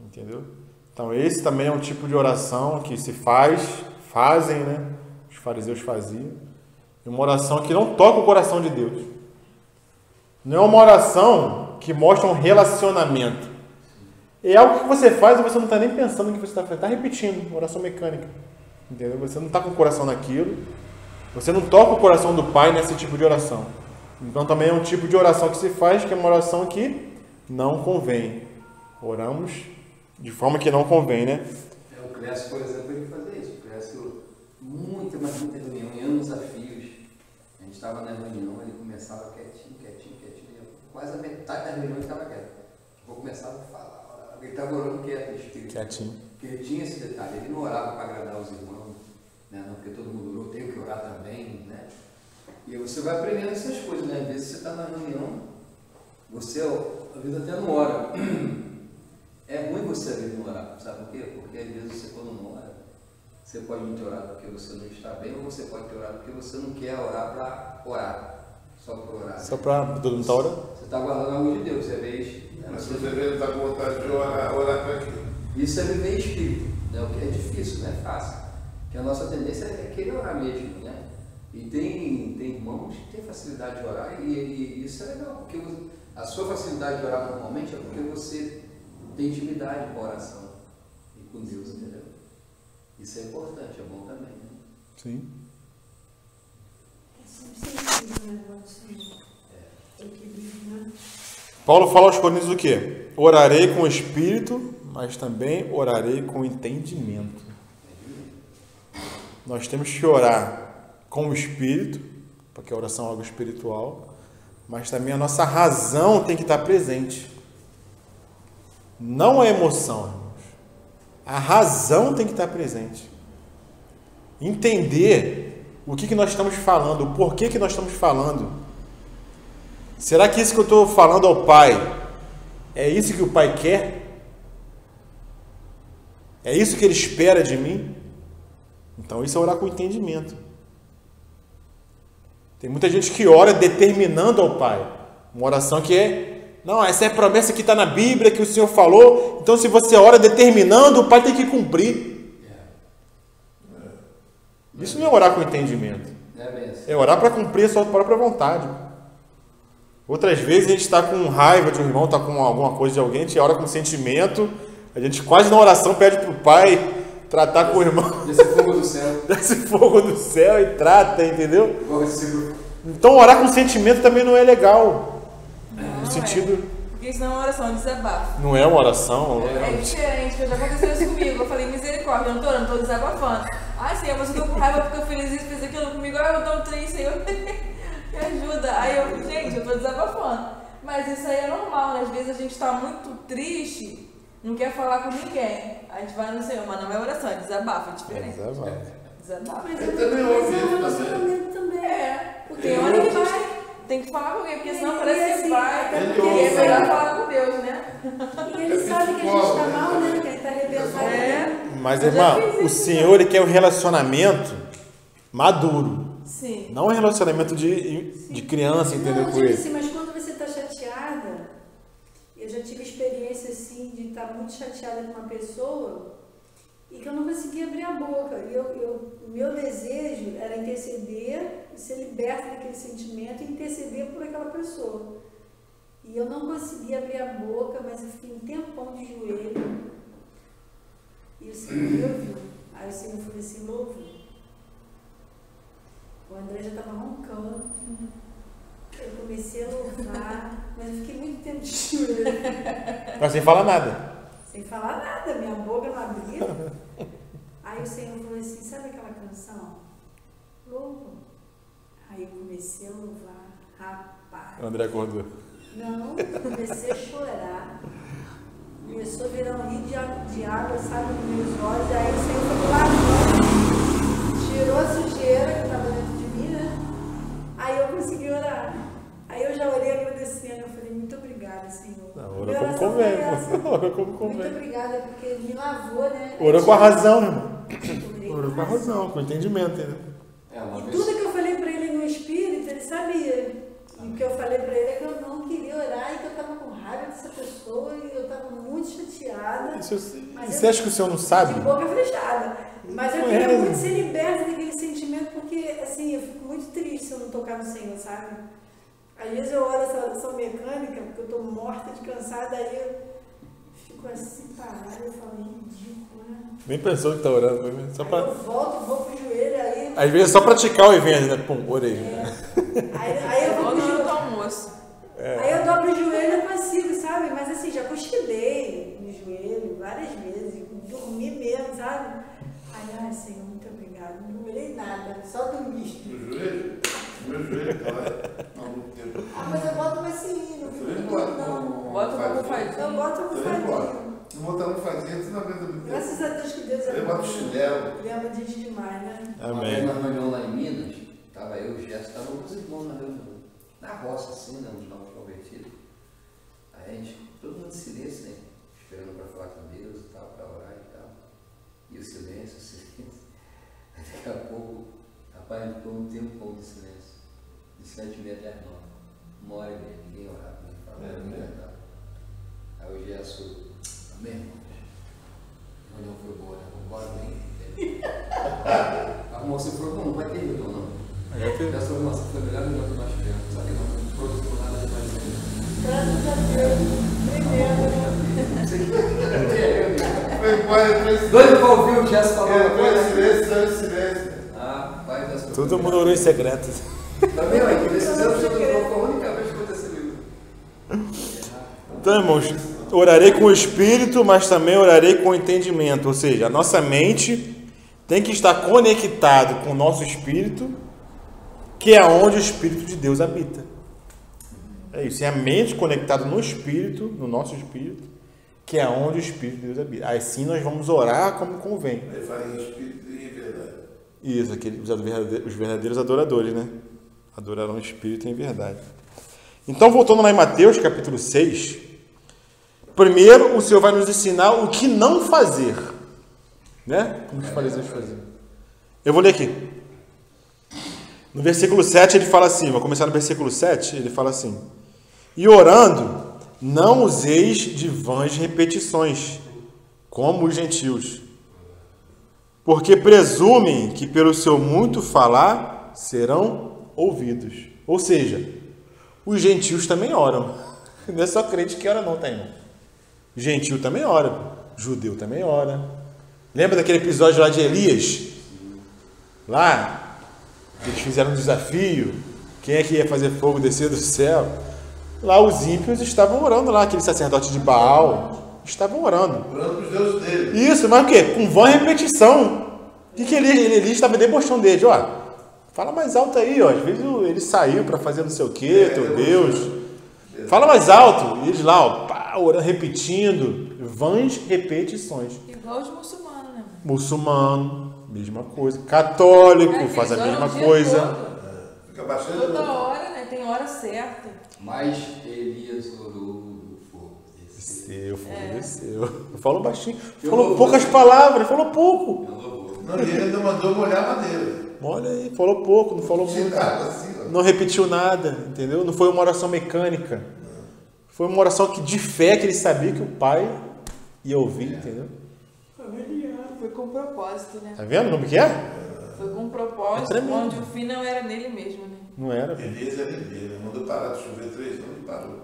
Speaker 2: entendeu? Então esse também é um tipo de oração que se fazem, né? Os fariseus faziam, uma oração que não toca o coração de Deus, não é uma oração que mostra um relacionamento, é algo que você faz e você não está nem pensando no que você está fazendo, está repetindo, oração mecânica. Entendeu? Você não está com o coração naquilo, você não toca o coração do Pai nesse tipo de oração. Então também é um tipo de oração que se faz, que é uma oração que não convém. Oramos de forma que não convém, né?
Speaker 1: O Clécio, por exemplo, ele fazia isso. O Clécio, muita reunião, em anos a fios. A gente estava na reunião, ele começava quietinho. Quase a metade da reunião ele estava quieto. Vou começar a falar. Ele estava orando quieto,
Speaker 2: quietinho.
Speaker 1: Porque ele tinha esse detalhe, ele não orava para agradar os irmãos, né? Não, porque todo mundo orou, tenho que orar também, né? E você vai aprendendo essas coisas, né? Às vezes você está na reunião, você, às vezes até não ora. É ruim você às vezes não orar, sabe por quê? Porque às vezes você quando não ora, você pode não ter orado porque você não está bem, ou você pode ter orado porque você não quer orar para orar. Só para orar.
Speaker 2: Só para todo mundo estar orando.
Speaker 1: Você está guardando algo de Deus, você vê.
Speaker 5: Mas se você vê, está com vontade de orar para quê?
Speaker 1: Isso é viver em espírito, né? O que é difícil, não é fácil. Porque a nossa tendência é querer orar mesmo, né? E tem irmãos que têm facilidade de orar e isso é legal, porque a sua facilidade de orar normalmente é porque você tem intimidade com a oração e com Deus, entendeu? Isso é importante, é bom também, né?
Speaker 2: Sim. Paulo fala aos Coríntios o quê? Orarei com o espírito, mas também orarei com entendimento. Nós temos que orar com o espírito, porque a oração é algo espiritual, mas também a nossa razão tem que estar presente. Não a emoção, irmãos. A razão tem que estar presente. Entender o que nós estamos falando, o porquê que nós estamos falando. Será que isso que eu estou falando ao Pai, é isso que o Pai quer? É isso que Ele espera de mim? Então isso é orar com entendimento. Tem muita gente que ora determinando ao Pai. Uma oração que é, não, essa é a promessa que está na Bíblia, que o Senhor falou. Então se você ora determinando, o Pai tem que cumprir. Isso não é orar com entendimento. É orar para cumprir a sua própria vontade. Outras vezes a gente está com raiva de um irmão, está com alguma coisa de alguém, a gente ora com sentimento, a gente quase na oração pede para o Pai tratar com o irmão.
Speaker 1: Desce fogo do céu.
Speaker 2: Desce fogo do céu e trata, entendeu? Então orar com sentimento também não é legal.
Speaker 4: Não,
Speaker 2: no sentido...
Speaker 4: Porque senão é uma oração, é um desabafo.
Speaker 2: Não é uma oração.
Speaker 4: É diferente, porque já aconteceu isso comigo. Eu falei, misericórdia, eu não estou orando, estou desabafando. Ah, Senhor, mas eu estou com raiva porque eu fiz isso, fiz aquilo comigo. Ah, eu estou triste, Senhor. Me ajuda. Aí eu, gente, eu estou desabafando. Mas isso aí é normal, né? Às vezes a gente está muito triste, não quer falar com ninguém. A gente vai no Senhor, mas não é oração, é desabafo, é diferente. Desabafo.
Speaker 3: Mas
Speaker 5: Eu também ouvi
Speaker 3: é um
Speaker 5: isso
Speaker 3: relacionamento também.
Speaker 4: É, porque
Speaker 3: Tem
Speaker 4: hora que a
Speaker 3: vai.
Speaker 4: gente tem que falar com alguém, porque senão
Speaker 3: E
Speaker 4: parece
Speaker 3: assim,
Speaker 4: que vai.
Speaker 3: até
Speaker 4: E
Speaker 3: porque
Speaker 4: é melhor
Speaker 3: sabe-
Speaker 4: falar com Deus, né?
Speaker 3: E ele sabe que a gente está mal, né? Que ele está arrebentado.
Speaker 4: É.
Speaker 2: Mas,
Speaker 4: Eu já
Speaker 2: irmão,
Speaker 4: fiz
Speaker 2: o
Speaker 4: isso.
Speaker 2: Senhor ele quer um relacionamento maduro.
Speaker 4: Sim.
Speaker 2: Não um relacionamento de criança, entendeu?
Speaker 3: Não,
Speaker 2: Com
Speaker 3: tipo
Speaker 2: ele.
Speaker 3: assim, mas quando você está chateada, eu já tive experiência assim de estar muito chateada com uma pessoa e que eu não conseguia abrir a boca. E o meu desejo era interceder e ser liberta daquele sentimento e interceder por aquela pessoa. E eu não conseguia abrir a boca, mas eu fiquei um tempão de joelho. E o Senhor me ouviu. Aí o Senhor falou assim, louve. O André já estava roncando. Eu comecei a louvar, mas eu fiquei muito tempo de joelho.
Speaker 2: Mas sem falar nada.
Speaker 3: Sem falar nada, minha boca não abria. Aí o Senhor falou assim, sabe aquela canção? Louva. Aí eu comecei a louvar. Rapaz.
Speaker 2: O André acordou.
Speaker 3: Não, comecei a chorar. Começou a virar um rio de água, sabe, nos meus olhos. Aí o Senhor foi lavando, tirou a sujeira que estava dentro de mim, né? Aí eu consegui orar. Aí eu já orei agradecendo. Eu falei, muito obrigada, Senhor.
Speaker 2: Não, orou como convém. Orou como
Speaker 3: Muito
Speaker 2: convém.
Speaker 3: obrigada, porque ele me lavou, né?
Speaker 2: Orou com a razão, irmão.
Speaker 3: Orei
Speaker 2: Orou com a razão, com o entendimento, entendeu?
Speaker 3: E tudo que eu falei para ele no Espírito, ele sabia. E o que eu falei para ele é que eu não queria orar e que eu estava com raiva dessa pessoa e eu estava muito chateada.
Speaker 2: Você acha que o senhor não sabe?
Speaker 3: De boca fechada. Mas eu
Speaker 2: Não
Speaker 3: queria
Speaker 2: é.
Speaker 3: muito ser liberta daquele sentimento, porque assim, eu fico muito triste se eu não tocar no Senhor, sabe? Às vezes eu olho essa oração mecânica, porque eu estou morta de cansada, aí eu fico assim parada, eu falo, ridículo, né?
Speaker 2: Nem pensou que tá orando, né? Só
Speaker 3: Aí
Speaker 2: pra...
Speaker 3: eu volto, vou pro joelho, aí...
Speaker 2: Às vezes é só praticar o evento, né? Pum, orei.
Speaker 3: Aí eu vou
Speaker 4: Ou
Speaker 3: pro
Speaker 4: no
Speaker 3: joelho.
Speaker 4: do almoço.
Speaker 3: Aí eu dobro o joelho e consigo, sabe? Mas assim, já cochilei no joelho várias vezes, dormi mesmo, sabe? Aí, ai, Senhor, muito obrigada. Não melhorei nada, só dormi.
Speaker 5: No joelho? Meu joelho, cara. Há muito tempo.
Speaker 3: Ah, mas eu boto vacilinho, não
Speaker 5: Eu
Speaker 3: fico
Speaker 5: boto
Speaker 3: não.
Speaker 4: Bota uma almofadinha.
Speaker 3: Eu boto
Speaker 5: Eu
Speaker 3: almofadinha.
Speaker 5: Não botar almofadinha, você não aguenta muito tempo.
Speaker 3: Graças a Deus que Deus é
Speaker 5: Eu boto chinelo.
Speaker 3: Lembra de gente demais, né?
Speaker 1: Uma vez
Speaker 2: Amém.
Speaker 1: numa reunião lá em Minas, estava eu e o Gerson, estavam alguns irmãos na reunião, na roça assim, né, uns novos convertidos. Aí a gente, todo mundo em silêncio, né, esperando para falar com Deus e tal, para orar e tal. E o silêncio. Aí daqui a pouco, rapaz, ficou um tempão de silêncio. 7h30 até 9h. 1h30, ninguém orava, ninguém falava, ninguém cantava. Aí o Gerson, meu irmão, a reunião foi boa, né? Vambora bem. A moça falou, não vai ter reunião, não. Já falou, nossa, foi a melhor reunião que nós tivemos, sabe? Não produziu nada de mais bem.
Speaker 3: Graças a Deus. Primeiro.
Speaker 1: Doido pra ouvir o Gerson falando.
Speaker 5: Silêncio.
Speaker 1: Ah, pai das coisas.
Speaker 2: Todo mundo orou em secreto.
Speaker 1: Também, ó, que nesses anos eu não foi a única vez que aconteceu isso.
Speaker 2: Então, irmãos, orarei com o espírito, mas também orarei com o entendimento. Ou seja, a nossa mente tem que estar conectado com o nosso espírito, que é onde o Espírito de Deus habita. É isso, é a mente conectada no espírito, no nosso espírito, que é onde o Espírito de Deus habita. Assim nós vamos orar como convém.
Speaker 5: Ele fala em espírito e em verdade.
Speaker 2: Isso, os verdadeiros adoradores, né? Adorarão o Espírito em verdade. Então, voltando lá em Mateus, capítulo 6, primeiro o Senhor vai nos ensinar o que não fazer. Né? Como os fariseus faziam. Eu vou ler aqui. No versículo 7 ele fala assim, vou começar no versículo 7, ele fala assim: e orando, não useis de vãs repetições, como os gentios, porque presumem que pelo seu muito falar serão ouvidos. Ou seja, os gentios também oram. Não é só crente que ora não, tá, irmão? Gentio também ora, judeu também ora. Lembra daquele episódio lá de Elias? Lá, eles fizeram um desafio, quem é que ia fazer fogo descer do céu? Lá os ímpios estavam orando lá, aquele sacerdote de Baal, estavam orando.
Speaker 5: Orando para os deuses dele.
Speaker 2: Isso, mas o quê? Com vã repetição. O que Elias estava debochando dele? Ó, fala mais alto aí, ó. Às vezes ele saiu para fazer não sei o quê, teu Deus. Fala mais alto. E eles lá, ó, pá, orando, repetindo. Vãs repetições.
Speaker 4: Igual os muçulmanos, né?
Speaker 2: Muçulmano, mesma coisa. Católico, faz a mesma coisa.
Speaker 5: Fica baixando.
Speaker 4: Toda hora, né? Tem hora certa.
Speaker 1: Mas Elias orou do fogo.
Speaker 2: Desceu. Eu falo baixinho. Falou poucas palavras, falou pouco.
Speaker 5: Não, ele ainda mandou molhar a madeira.
Speaker 2: Olha aí, falou pouco, não falou muito. Não repetiu nada, entendeu? Não foi uma oração mecânica. Foi uma oração de fé, que ele sabia que o pai ia ouvir, entendeu?
Speaker 4: Foi com propósito, né?
Speaker 2: Tá vendo como que é?
Speaker 4: Foi com propósito, onde o fim não era nele mesmo, né?
Speaker 2: Não era.
Speaker 5: Elias era ele, mandou parar de chover 3 anos e parou.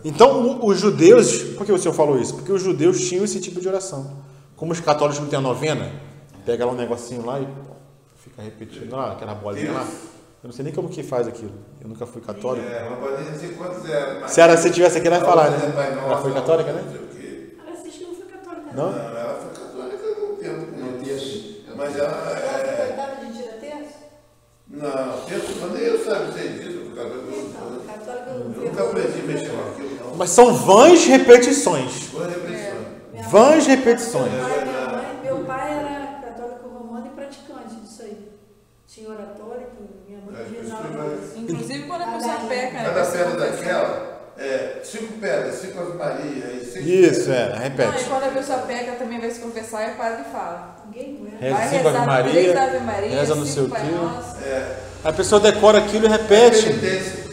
Speaker 2: Então, os judeus, por que o senhor falou isso? Porque os judeus tinham esse tipo de oração. Como os católicos não têm a novena, pega lá um negocinho lá e fica repetindo lá, aquela bolinha lá. Eu não sei nem como que faz aquilo. Eu nunca fui católico.
Speaker 5: Uma bolinha, não sei quantos eram.
Speaker 2: Se ela, se tivesse aqui, ela ia falar, né? Ela foi católica, né?
Speaker 3: Ela assiste não foi católica,
Speaker 2: Não?
Speaker 5: Não, ela foi católica no tempo.
Speaker 1: Não terço.
Speaker 5: Mas
Speaker 3: Ela
Speaker 5: ela
Speaker 3: coitada de tira terço?
Speaker 5: Não, tempo, nem eu sabe disso, por causa
Speaker 3: Não, católica não
Speaker 5: eu nunca aprendi a mexer com aquilo, não.
Speaker 2: Mas são vãs repetições.
Speaker 5: Boa repressão.
Speaker 2: Vãs repetições.
Speaker 3: Meu pai era católico romano e praticante disso aí. Tinha oratório, minha mãe rezava.
Speaker 4: Inclusive quando a pessoa peca, né?
Speaker 5: Cada
Speaker 4: vai se
Speaker 5: pedra
Speaker 4: confessar.
Speaker 5: daquela, 5 pedras, 5 Ave Maria e 6
Speaker 2: Isso,
Speaker 4: Não, e
Speaker 2: repete.
Speaker 4: quando a pessoa peca também vai se confessar e o padre fala.
Speaker 3: Ninguém aguenta.
Speaker 2: Reza
Speaker 4: Vai
Speaker 2: 5 Ave
Speaker 4: rezar
Speaker 2: Maria,
Speaker 4: 3 Ave Maria,
Speaker 2: reza não
Speaker 4: 5
Speaker 2: sei o
Speaker 4: Pai
Speaker 2: quê.
Speaker 4: Nosso.
Speaker 2: A pessoa decora aquilo e repete.
Speaker 5: penitência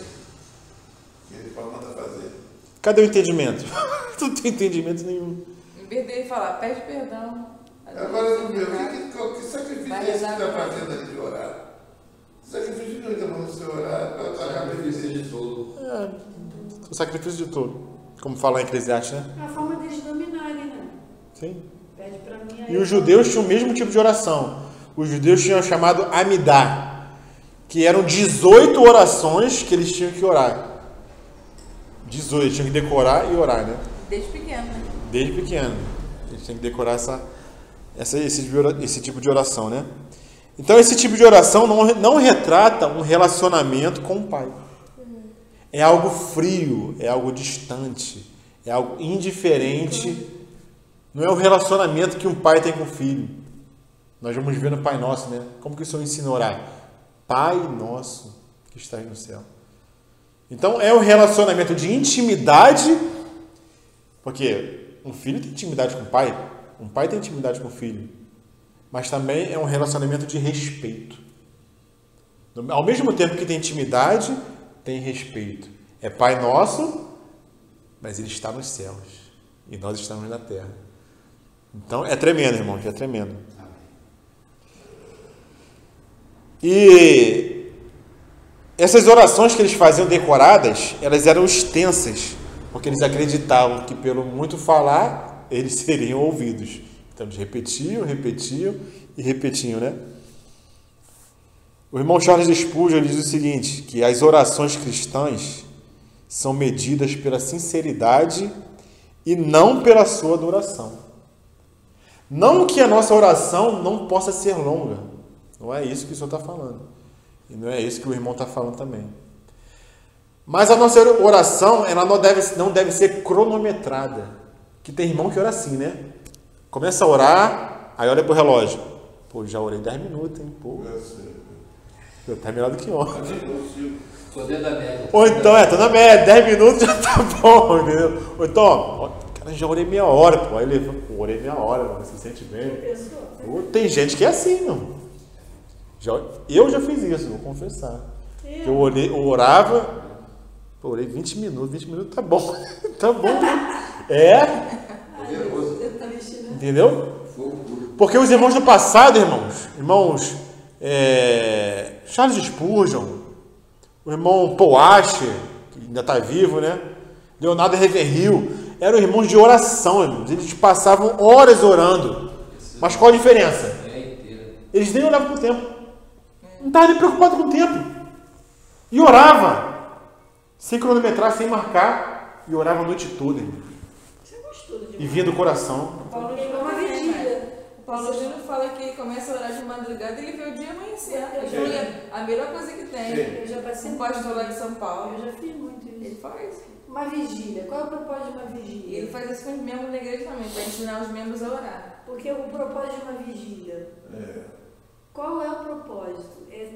Speaker 5: que ele pode mandar fazer.
Speaker 2: Cadê o entendimento? Não tem entendimento nenhum.
Speaker 4: Em vez dele falar, pede perdão.
Speaker 5: Agora, tu vê, que sacrifício
Speaker 4: Vai
Speaker 5: é esse que
Speaker 4: rezar
Speaker 5: está
Speaker 4: com
Speaker 5: fazendo ali de orar? Sacrifício que ele está mandando você orar para estar
Speaker 1: Sacrifício de tolo.
Speaker 2: O sacrifício de tolo. Como fala em Eclesiastes, né?
Speaker 3: É a forma deles dominarem, né?
Speaker 2: Sim.
Speaker 3: Pede pra mim aí.
Speaker 2: E os judeus tinham o mesmo tipo de oração. Os judeus tinham o chamado Amidá, que eram 18 orações que eles tinham que orar. 18, eles tinham que decorar e orar, né?
Speaker 4: Desde pequeno, né?
Speaker 2: Desde pequeno. Eles tinham que decorar esse tipo de oração, né? Então, esse tipo de oração não retrata um relacionamento com o Pai. É algo frio, é algo distante, é algo indiferente. Não é o relacionamento que um pai tem com o filho. Nós vamos ver no Pai Nosso, né? Como que o Senhor ensina a orar? Pai Nosso que estás no céu. Então, é um relacionamento de intimidade, porque um filho tem intimidade com o pai, um pai tem intimidade com o filho, mas também é um relacionamento de respeito. Ao mesmo tempo que tem intimidade, tem respeito. É Pai nosso, mas Ele está nos céus. E nós estamos na terra. Então, é tremendo, irmãos, é tremendo. E essas orações que eles faziam decoradas, elas eram extensas, porque eles acreditavam que pelo muito falar, eles seriam ouvidos. Então, eles repetiam e repetiam, né? O irmão Charles Spurgeon diz o seguinte, que as orações cristãs são medidas pela sinceridade e não pela sua duração. Não que a nossa oração não possa ser longa. Não é isso que o senhor está falando. E não é isso que o irmão está falando também. Mas a nossa oração, ela não deve ser cronometrada. Que tem irmão que ora assim, né? Começa a orar, aí olha para o relógio. Pô, já orei 10 minutos, hein? Pô, tá melhor do que ontem.
Speaker 1: Tô dentro da média.
Speaker 2: Ou então, tô na média, 10 minutos já tá bom, entendeu? Ou então, cara, já orei meia hora, pô. Aí ele fala, pô, orei meia hora, mano, você se sente bem. Pô, tem gente que é assim, não. Eu já fiz isso, vou confessar. Eu orava, pô, orei 20 minutos tá bom. Tá bom, né? Entendeu? Porque os irmãos do passado, irmãos Charles Spurgeon, o irmão Paul Washer, que ainda está vivo, né? Leonardo Ravenhill, eram irmãos de oração, irmãos. Eles passavam horas orando. Mas qual a diferença? Eles nem olhavam para o tempo. Não estavam nem preocupados com o tempo. E orava. Sem cronometrar, sem marcar. E orava a noite toda, irmão.
Speaker 3: Você gostou de
Speaker 2: E vinha do coração.
Speaker 4: Paulo
Speaker 3: É uma vigília.
Speaker 4: O Paulo Júnior fala que ele começa a orar de madrugada e ele vê o dia amanhecer. A melhor coisa que tem.
Speaker 3: Eu já passei
Speaker 4: Um pastor lá de São Paulo.
Speaker 3: Eu já fiz muito isso.
Speaker 4: Ele faz.
Speaker 3: Uma vigília. Qual é o propósito de uma
Speaker 4: E
Speaker 3: vigília?
Speaker 4: ele faz isso com os membros da igreja também, para ensinar os membros a orar.
Speaker 3: Porque o propósito de uma vigília, qual é o propósito? É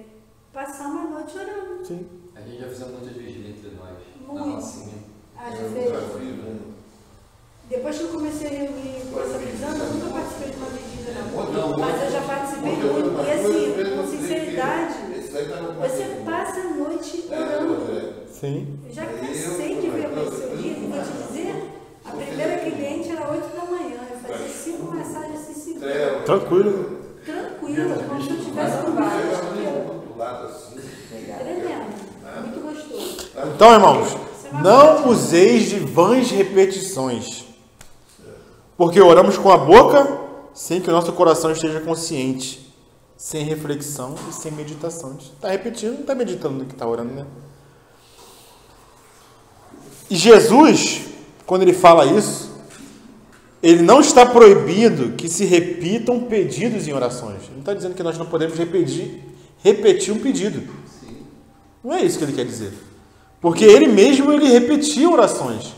Speaker 3: passar uma noite orando.
Speaker 2: Sim.
Speaker 1: A gente já fez muitas vigílias entre nós.
Speaker 3: Muito.
Speaker 1: Na Rocinha.
Speaker 3: Ah, já fez? Depois que eu comecei a reunir com essa visão, eu nunca participei de uma vigília, não. Mas eu já participei muito. E assim, com sinceridade, você passa a noite orando.
Speaker 2: Sim.
Speaker 3: Eu já cansei de ver o seu dia, e vou te dizer, a primeira cliente era 8 da manhã. Eu fazia 5 massagens assim, 5 horas.
Speaker 2: Tranquilo.
Speaker 3: Tranquila, como se eu tivesse com vários. Tremendo. Muito gostoso.
Speaker 2: Então, irmãos, não useis de vãs repetições, porque oramos com a boca sem que o nosso coração esteja consciente, sem reflexão e sem meditação. Está repetindo, não está meditando no que está orando, né? E Jesus, quando ele fala isso, ele não está proibindo que se repitam pedidos em orações. Ele não está dizendo que nós não podemos repetir um pedido. Não é isso que ele quer dizer. Porque ele mesmo, ele repetia orações.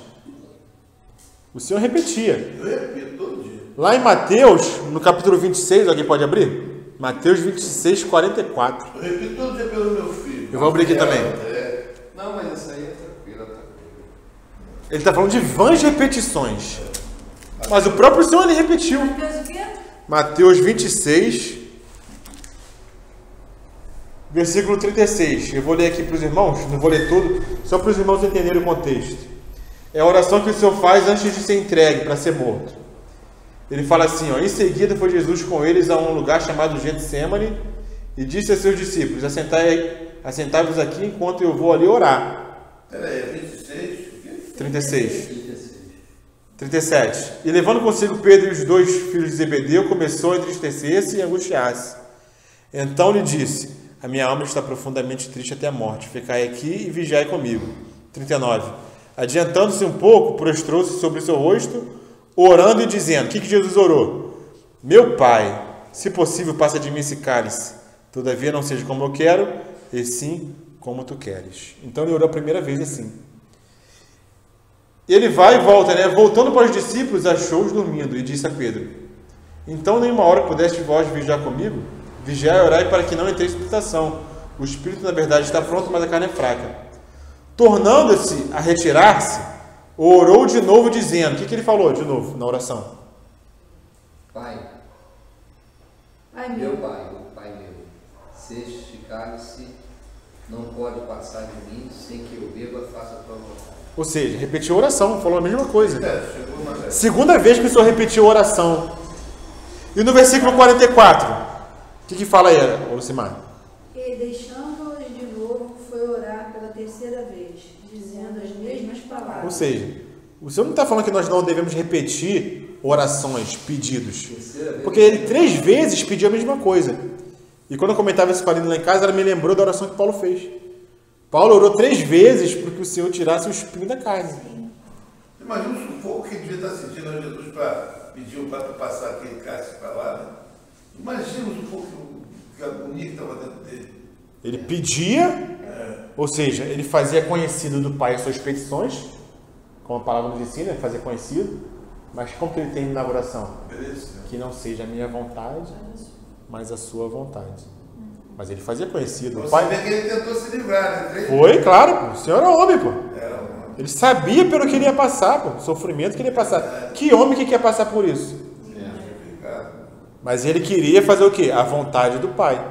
Speaker 2: O Senhor repetia.
Speaker 5: Eu repito todo dia.
Speaker 2: Lá em Mateus, no capítulo 26, alguém pode abrir? Mateus 26, 44.
Speaker 5: Eu repito todo dia pelo meu filho.
Speaker 2: Eu vou abrir aqui também.
Speaker 1: Não, mas essa aí é tranquila.
Speaker 2: Ele está falando de vãs repetições. Mas o próprio Senhor, ele repetiu.
Speaker 3: Mateus o quê?
Speaker 2: Mateus 26, versículo 36. Eu vou ler aqui para os irmãos, não vou ler tudo, só para os irmãos entenderem o contexto. É a oração que o Senhor faz antes de ser entregue para ser morto. Ele fala assim, ó, em seguida foi Jesus com eles a um lugar chamado Getsemane e disse a seus discípulos, assentai-vos aqui enquanto eu vou ali orar.
Speaker 5: Peraí, 26?
Speaker 2: 36. 37. E levando consigo Pedro e os 2 filhos de Zebedeu, começou a entristecer-se e angustiar-se. Então lhe disse, a minha alma está profundamente triste até a morte, ficai aqui e vigiai comigo. 39. Adiantando-se um pouco, prostrou-se sobre o seu rosto, orando e dizendo, o que Jesus orou? Meu Pai, se possível, passa de mim esse cálice, todavia não seja como eu quero, e sim como tu queres. Então ele orou a primeira vez assim. Ele vai e volta, né? Voltando para os discípulos, achou-os dormindo e disse a Pedro, então nenhuma hora pudeste vós vigiar comigo? Vigiai e orai para que não entreis em tentação. O espírito, na verdade, está pronto, mas a carne é fraca. Tornando-se a retirar-se, orou de novo, dizendo, o que ele falou de novo na oração?
Speaker 3: Pai
Speaker 1: meu Pai, o Pai meu, se este cálice não pode passar de mim sem que eu beba, faça a tua vontade.
Speaker 2: Ou seja, repetiu a oração, falou a mesma coisa.
Speaker 5: Chegou uma vez.
Speaker 2: Segunda vez que o Senhor repetiu a oração. E no versículo 44, o que fala aí, Lucimar?
Speaker 3: E deixando-os de novo, foi orar pela terceira vez, dizendo as mesmas palavras.
Speaker 2: Ou seja, o Senhor não está falando que nós não devemos repetir orações, pedidos. Porque ele 3 vezes pediu a mesma coisa. E quando eu comentava isso com a Aline lá em casa, ela me lembrou da oração que Paulo fez. Paulo orou 3 vezes para que o Senhor tirasse o espinho da carne.
Speaker 5: Imagina o sufoco que ele devia estar sentindo a Jesus para pedir para passar aquele cálice para lá. Né? Imagina o sufoco, que agonia que estava dentro dele.
Speaker 2: Ele pedia, ou seja, ele fazia conhecido do Pai as suas petições, como a palavra nos ensina, ele fazia conhecido, mas como que ele termina a oração? Que não seja a minha vontade, mas a sua vontade. Mas ele fazia conhecido.
Speaker 5: Você vê que ele tentou se livrar, né?
Speaker 2: Foi, claro, pô. O Senhor era homem, pô.
Speaker 5: Era homem.
Speaker 2: Ele sabia pelo que ele ia passar, pô. O sofrimento que ele ia passar. Que homem que quer passar por isso? Mas ele queria fazer o quê? A vontade do Pai.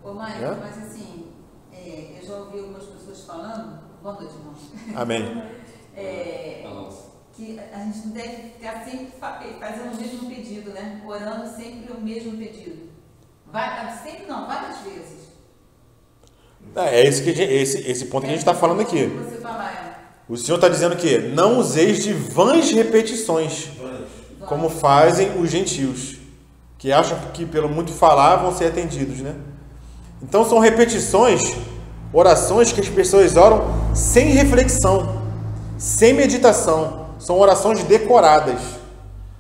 Speaker 6: Ô, Maicon, mas assim, eu já ouvi algumas pessoas falando, boa noite, irmãos.
Speaker 2: Amém.
Speaker 6: Que a gente não deve ficar sempre fazendo o mesmo pedido, né? Orando sempre o mesmo pedido. Sempre não, várias vezes.
Speaker 2: É isso que esse ponto que a gente está falando aqui.
Speaker 6: Você falar,
Speaker 2: O Senhor está dizendo que não useis de vãs repetições, como fazem os gentios, que acham que pelo muito falar vão ser atendidos, né? Então são repetições, orações que as pessoas oram sem reflexão, sem meditação. São orações decoradas.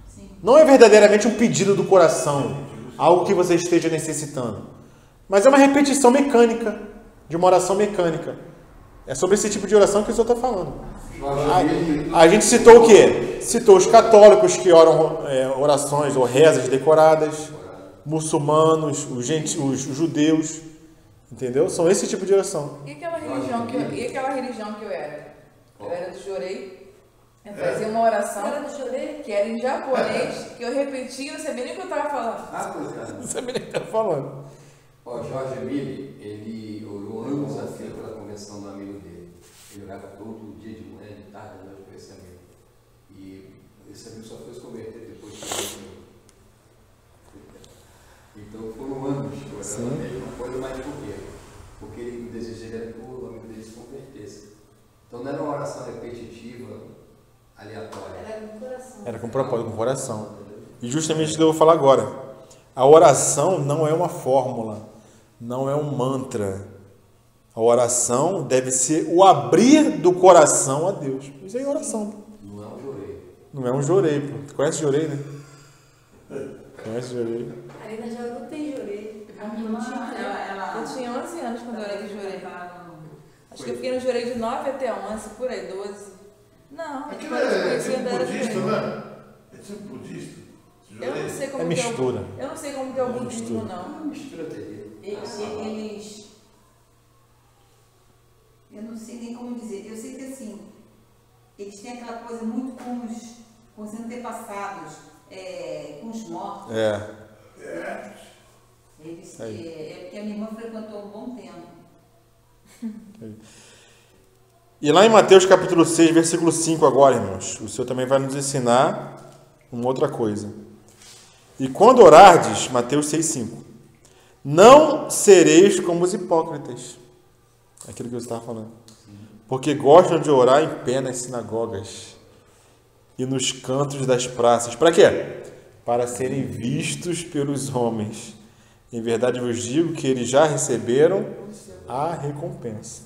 Speaker 6: Sim.
Speaker 2: Não é verdadeiramente um pedido do coração, algo que você esteja necessitando, mas é uma repetição mecânica, de uma oração mecânica. É sobre esse tipo de oração que o Senhor está falando. A gente citou o quê? Citou os católicos que oram orações ou rezas decoradas, muçulmanos, os judeus, entendeu? São esse tipo de oração.
Speaker 4: E aquela religião que eu era? Eu era do Jorei. Eu fazia uma oração que era em japonês, que eu repetia, eu não sabia nem o que eu estava falando.
Speaker 1: Pois é.
Speaker 2: Não sabia nem o que estava falando.
Speaker 1: Ó, Jorge Emile, ele orou anos a fio pela conversão do amigo dele. Ele orava todo dia, de manhã, de tarde, de noite para esse amigo. E esse amigo só foi se converter depois que ele Então foram anos orando a mesma coisa, mas por quê? Porque o desejo dele era que o amigo dele se convertesse. Então não era uma oração repetitiva, aleatória.
Speaker 3: Era com o coração.
Speaker 2: Era com propósito, com o coração. E justamente isso que eu vou falar agora. A oração não é uma fórmula, não é um mantra. A oração deve ser o abrir do coração a Deus. Isso aí é oração.
Speaker 1: Não é um jorei.
Speaker 2: Não é um jorei, pô. Tu conhece jorei, né? Conhece jorei?
Speaker 3: A Arina já não tem jorei.
Speaker 6: A minha irmã,
Speaker 4: Eu tinha 11 anos quando eu era do Jorei. Acho que eu fiquei no Jorei de 9 até 11, por aí, 12. Não,
Speaker 5: Aquilo
Speaker 4: eu
Speaker 5: é
Speaker 4: conhecia
Speaker 5: tipo
Speaker 4: ainda era
Speaker 5: budista,
Speaker 4: Jorei.
Speaker 5: né? É tipo budista.
Speaker 4: Eu não sei como
Speaker 2: É
Speaker 4: que
Speaker 2: mistura.
Speaker 4: eu não sei como que é o budismo,
Speaker 1: É uma
Speaker 4: não.
Speaker 1: mistura terrível.
Speaker 6: eles. Eu não sei nem como dizer. Eu sei que assim, eles têm aquela coisa muito com os antepassados, com os mortos. Eles, porque a minha irmã frequentou um bom tempo.
Speaker 2: E lá em Mateus capítulo 6, versículo 5 agora, irmãos, o Senhor também vai nos ensinar uma outra coisa. E quando orardes, Mateus 6, 5, não sereis como os hipócritas. Aquilo que você estava falando. Porque gostam de orar em pé nas sinagogas e nos cantos das praças. Para quê? Para serem vistos pelos homens. Em verdade vos digo que eles já receberam a recompensa.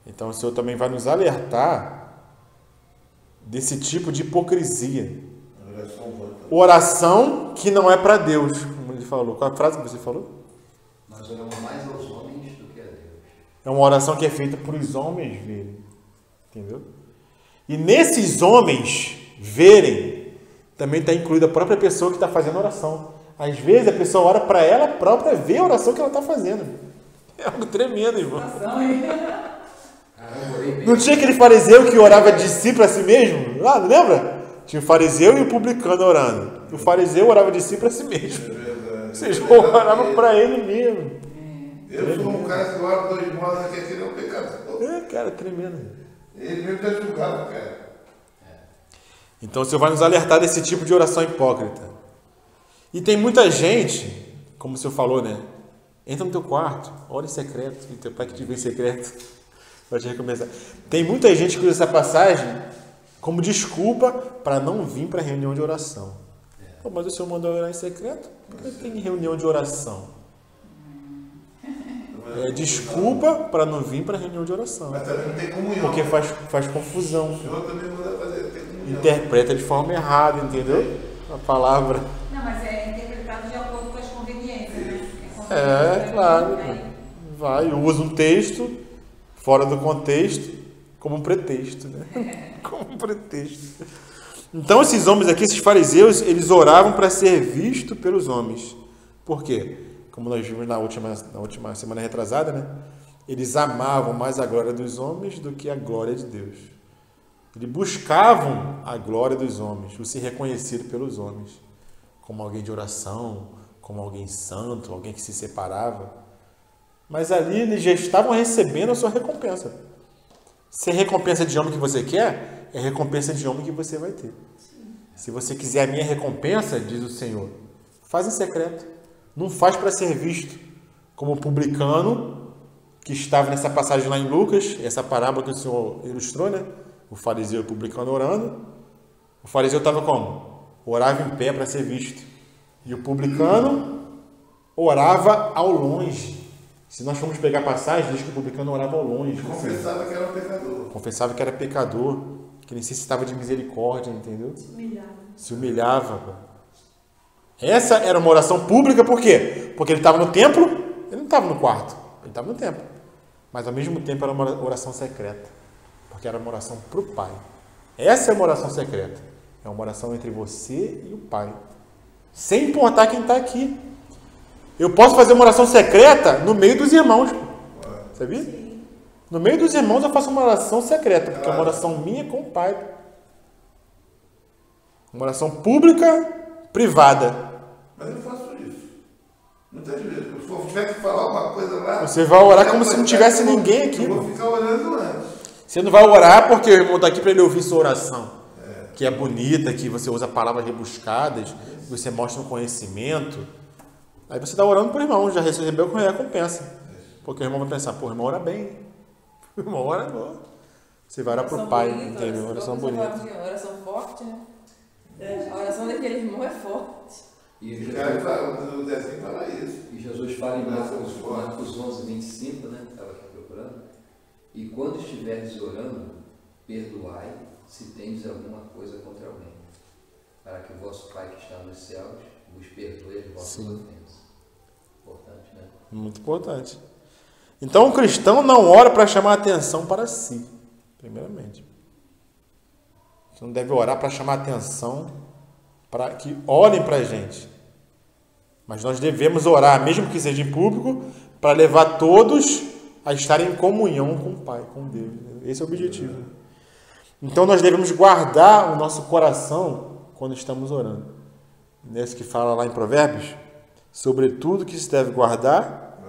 Speaker 2: Então o Senhor também vai nos alertar desse tipo de hipocrisia. Oração que não é para Deus, como ele falou. Qual a frase que você falou?
Speaker 1: Nós oramos mais aos homens do que a Deus.
Speaker 2: É uma oração que é feita para os homens verem. Entendeu? E nesses homens verem, também está incluída a própria pessoa que está fazendo a oração. Às vezes a pessoa ora para ela própria ver a oração que ela está fazendo. É algo tremendo, irmão. Não tinha aquele fariseu que orava de si para si mesmo? Lá, lembra? Tinha o fariseu e o publicano orando. O fariseu orava de si para si mesmo. Ou seja, orava para ele mesmo.
Speaker 5: Eu sou um cara que ora 2 modos aqui, aquele é um pecador.
Speaker 2: É, cara, tremendo.
Speaker 5: Ele mesmo está julgado, cara.
Speaker 2: Então o Senhor vai nos alertar desse tipo de oração hipócrita. E tem muita gente, como o Senhor falou, né? Entra no teu quarto, ora em secreto, e teu pai que te vê em secreto vai te recompensar. Tem muita gente que usa essa passagem como desculpa para não vir para a reunião de oração. Pô, mas o Senhor mandou orar em secreto? Por que tem reunião de oração? É desculpa para não vir para a reunião de oração.
Speaker 5: Mas também não tem comunhão.
Speaker 2: Porque faz confusão.
Speaker 5: O Senhor também manda fazer, tem comunhão.
Speaker 2: Interpreta de forma errada, entendeu? A palavra.
Speaker 6: Não, mas é interpretado de acordo com as conveniências, né?
Speaker 2: Claro. Vai, usa um texto fora do contexto como um pretexto, né? Como um pretexto. Então esses homens aqui, esses fariseus, eles oravam para ser visto pelos homens. Por quê? Como nós vimos na última semana retrasada, né? Eles amavam mais a glória dos homens do que a glória de Deus. Eles buscavam a glória dos homens, o ser reconhecido pelos homens, como alguém de oração, como alguém santo, alguém que se separava. Mas ali eles já estavam recebendo a sua recompensa. Se é recompensa de homem que você quer, é recompensa de homem que você vai ter. Se você quiser a minha recompensa, diz o Senhor, faz em secreto. Não faz para ser visto, como o publicano que estava nessa passagem lá em Lucas, essa parábola que o Senhor ilustrou, né? O fariseu e o publicano orando. O fariseu estava como? Orava em pé para ser visto. E o publicano orava ao longe. Se nós formos pegar a passagem, diz que o publicano orava ao longe.
Speaker 5: Confessava que era um pecador.
Speaker 2: Confessava que era pecador, que necessitava de misericórdia, entendeu? Se humilhava. Essa era uma oração pública, por quê? Porque ele estava no templo, ele não estava no quarto, ele estava no templo. Mas ao mesmo tempo era uma oração secreta, porque era uma oração para o Pai. Essa é uma oração secreta. É uma oração entre você e o Pai. Sem importar quem está aqui. Eu posso fazer uma oração secreta no meio dos irmãos. Sabia? Sim. No meio dos irmãos eu faço uma oração secreta, porque é uma oração minha com o Pai. Uma oração pública, privada.
Speaker 5: Mas eu faço isso. Muitas vezes. Se eu tiver que falar alguma coisa lá...
Speaker 2: Você vai orar como se não tivesse ninguém aqui.
Speaker 5: Eu vou ficar orando antes.
Speaker 2: Você não vai orar porque o irmão está aqui para ele ouvir sua oração. Que é bonita, que você usa palavras rebuscadas, você mostra um conhecimento. Aí você está orando para o irmão, já recebeu com recompensa. Porque o irmão vai pensar, pô, o irmão ora bem. O irmão ora bom. Você vai orar para o Pai, entendeu? Oração bonita.
Speaker 4: Oração forte, né? A oração daquele irmão é forte.
Speaker 1: E
Speaker 5: O desenho fala isso.
Speaker 1: E Jesus fala em Marcos 11, 25, né? Estava aqui procurando. E quando estiveres orando, perdoai se tendes alguma coisa contra alguém, para que o vosso Pai que está nos céus vos perdoe as vossas ofensas. Importante, né?
Speaker 2: Muito importante. Então o cristão não ora para chamar atenção para si, primeiramente. Você não deve orar para chamar atenção, para que olhem para a gente. Mas nós devemos orar, mesmo que seja em público, para levar todos a estarem em comunhão com o Pai, com Deus. Esse é o objetivo. Então nós devemos guardar o nosso coração quando estamos orando. Nesse que fala lá em Provérbios, sobretudo que se deve guardar,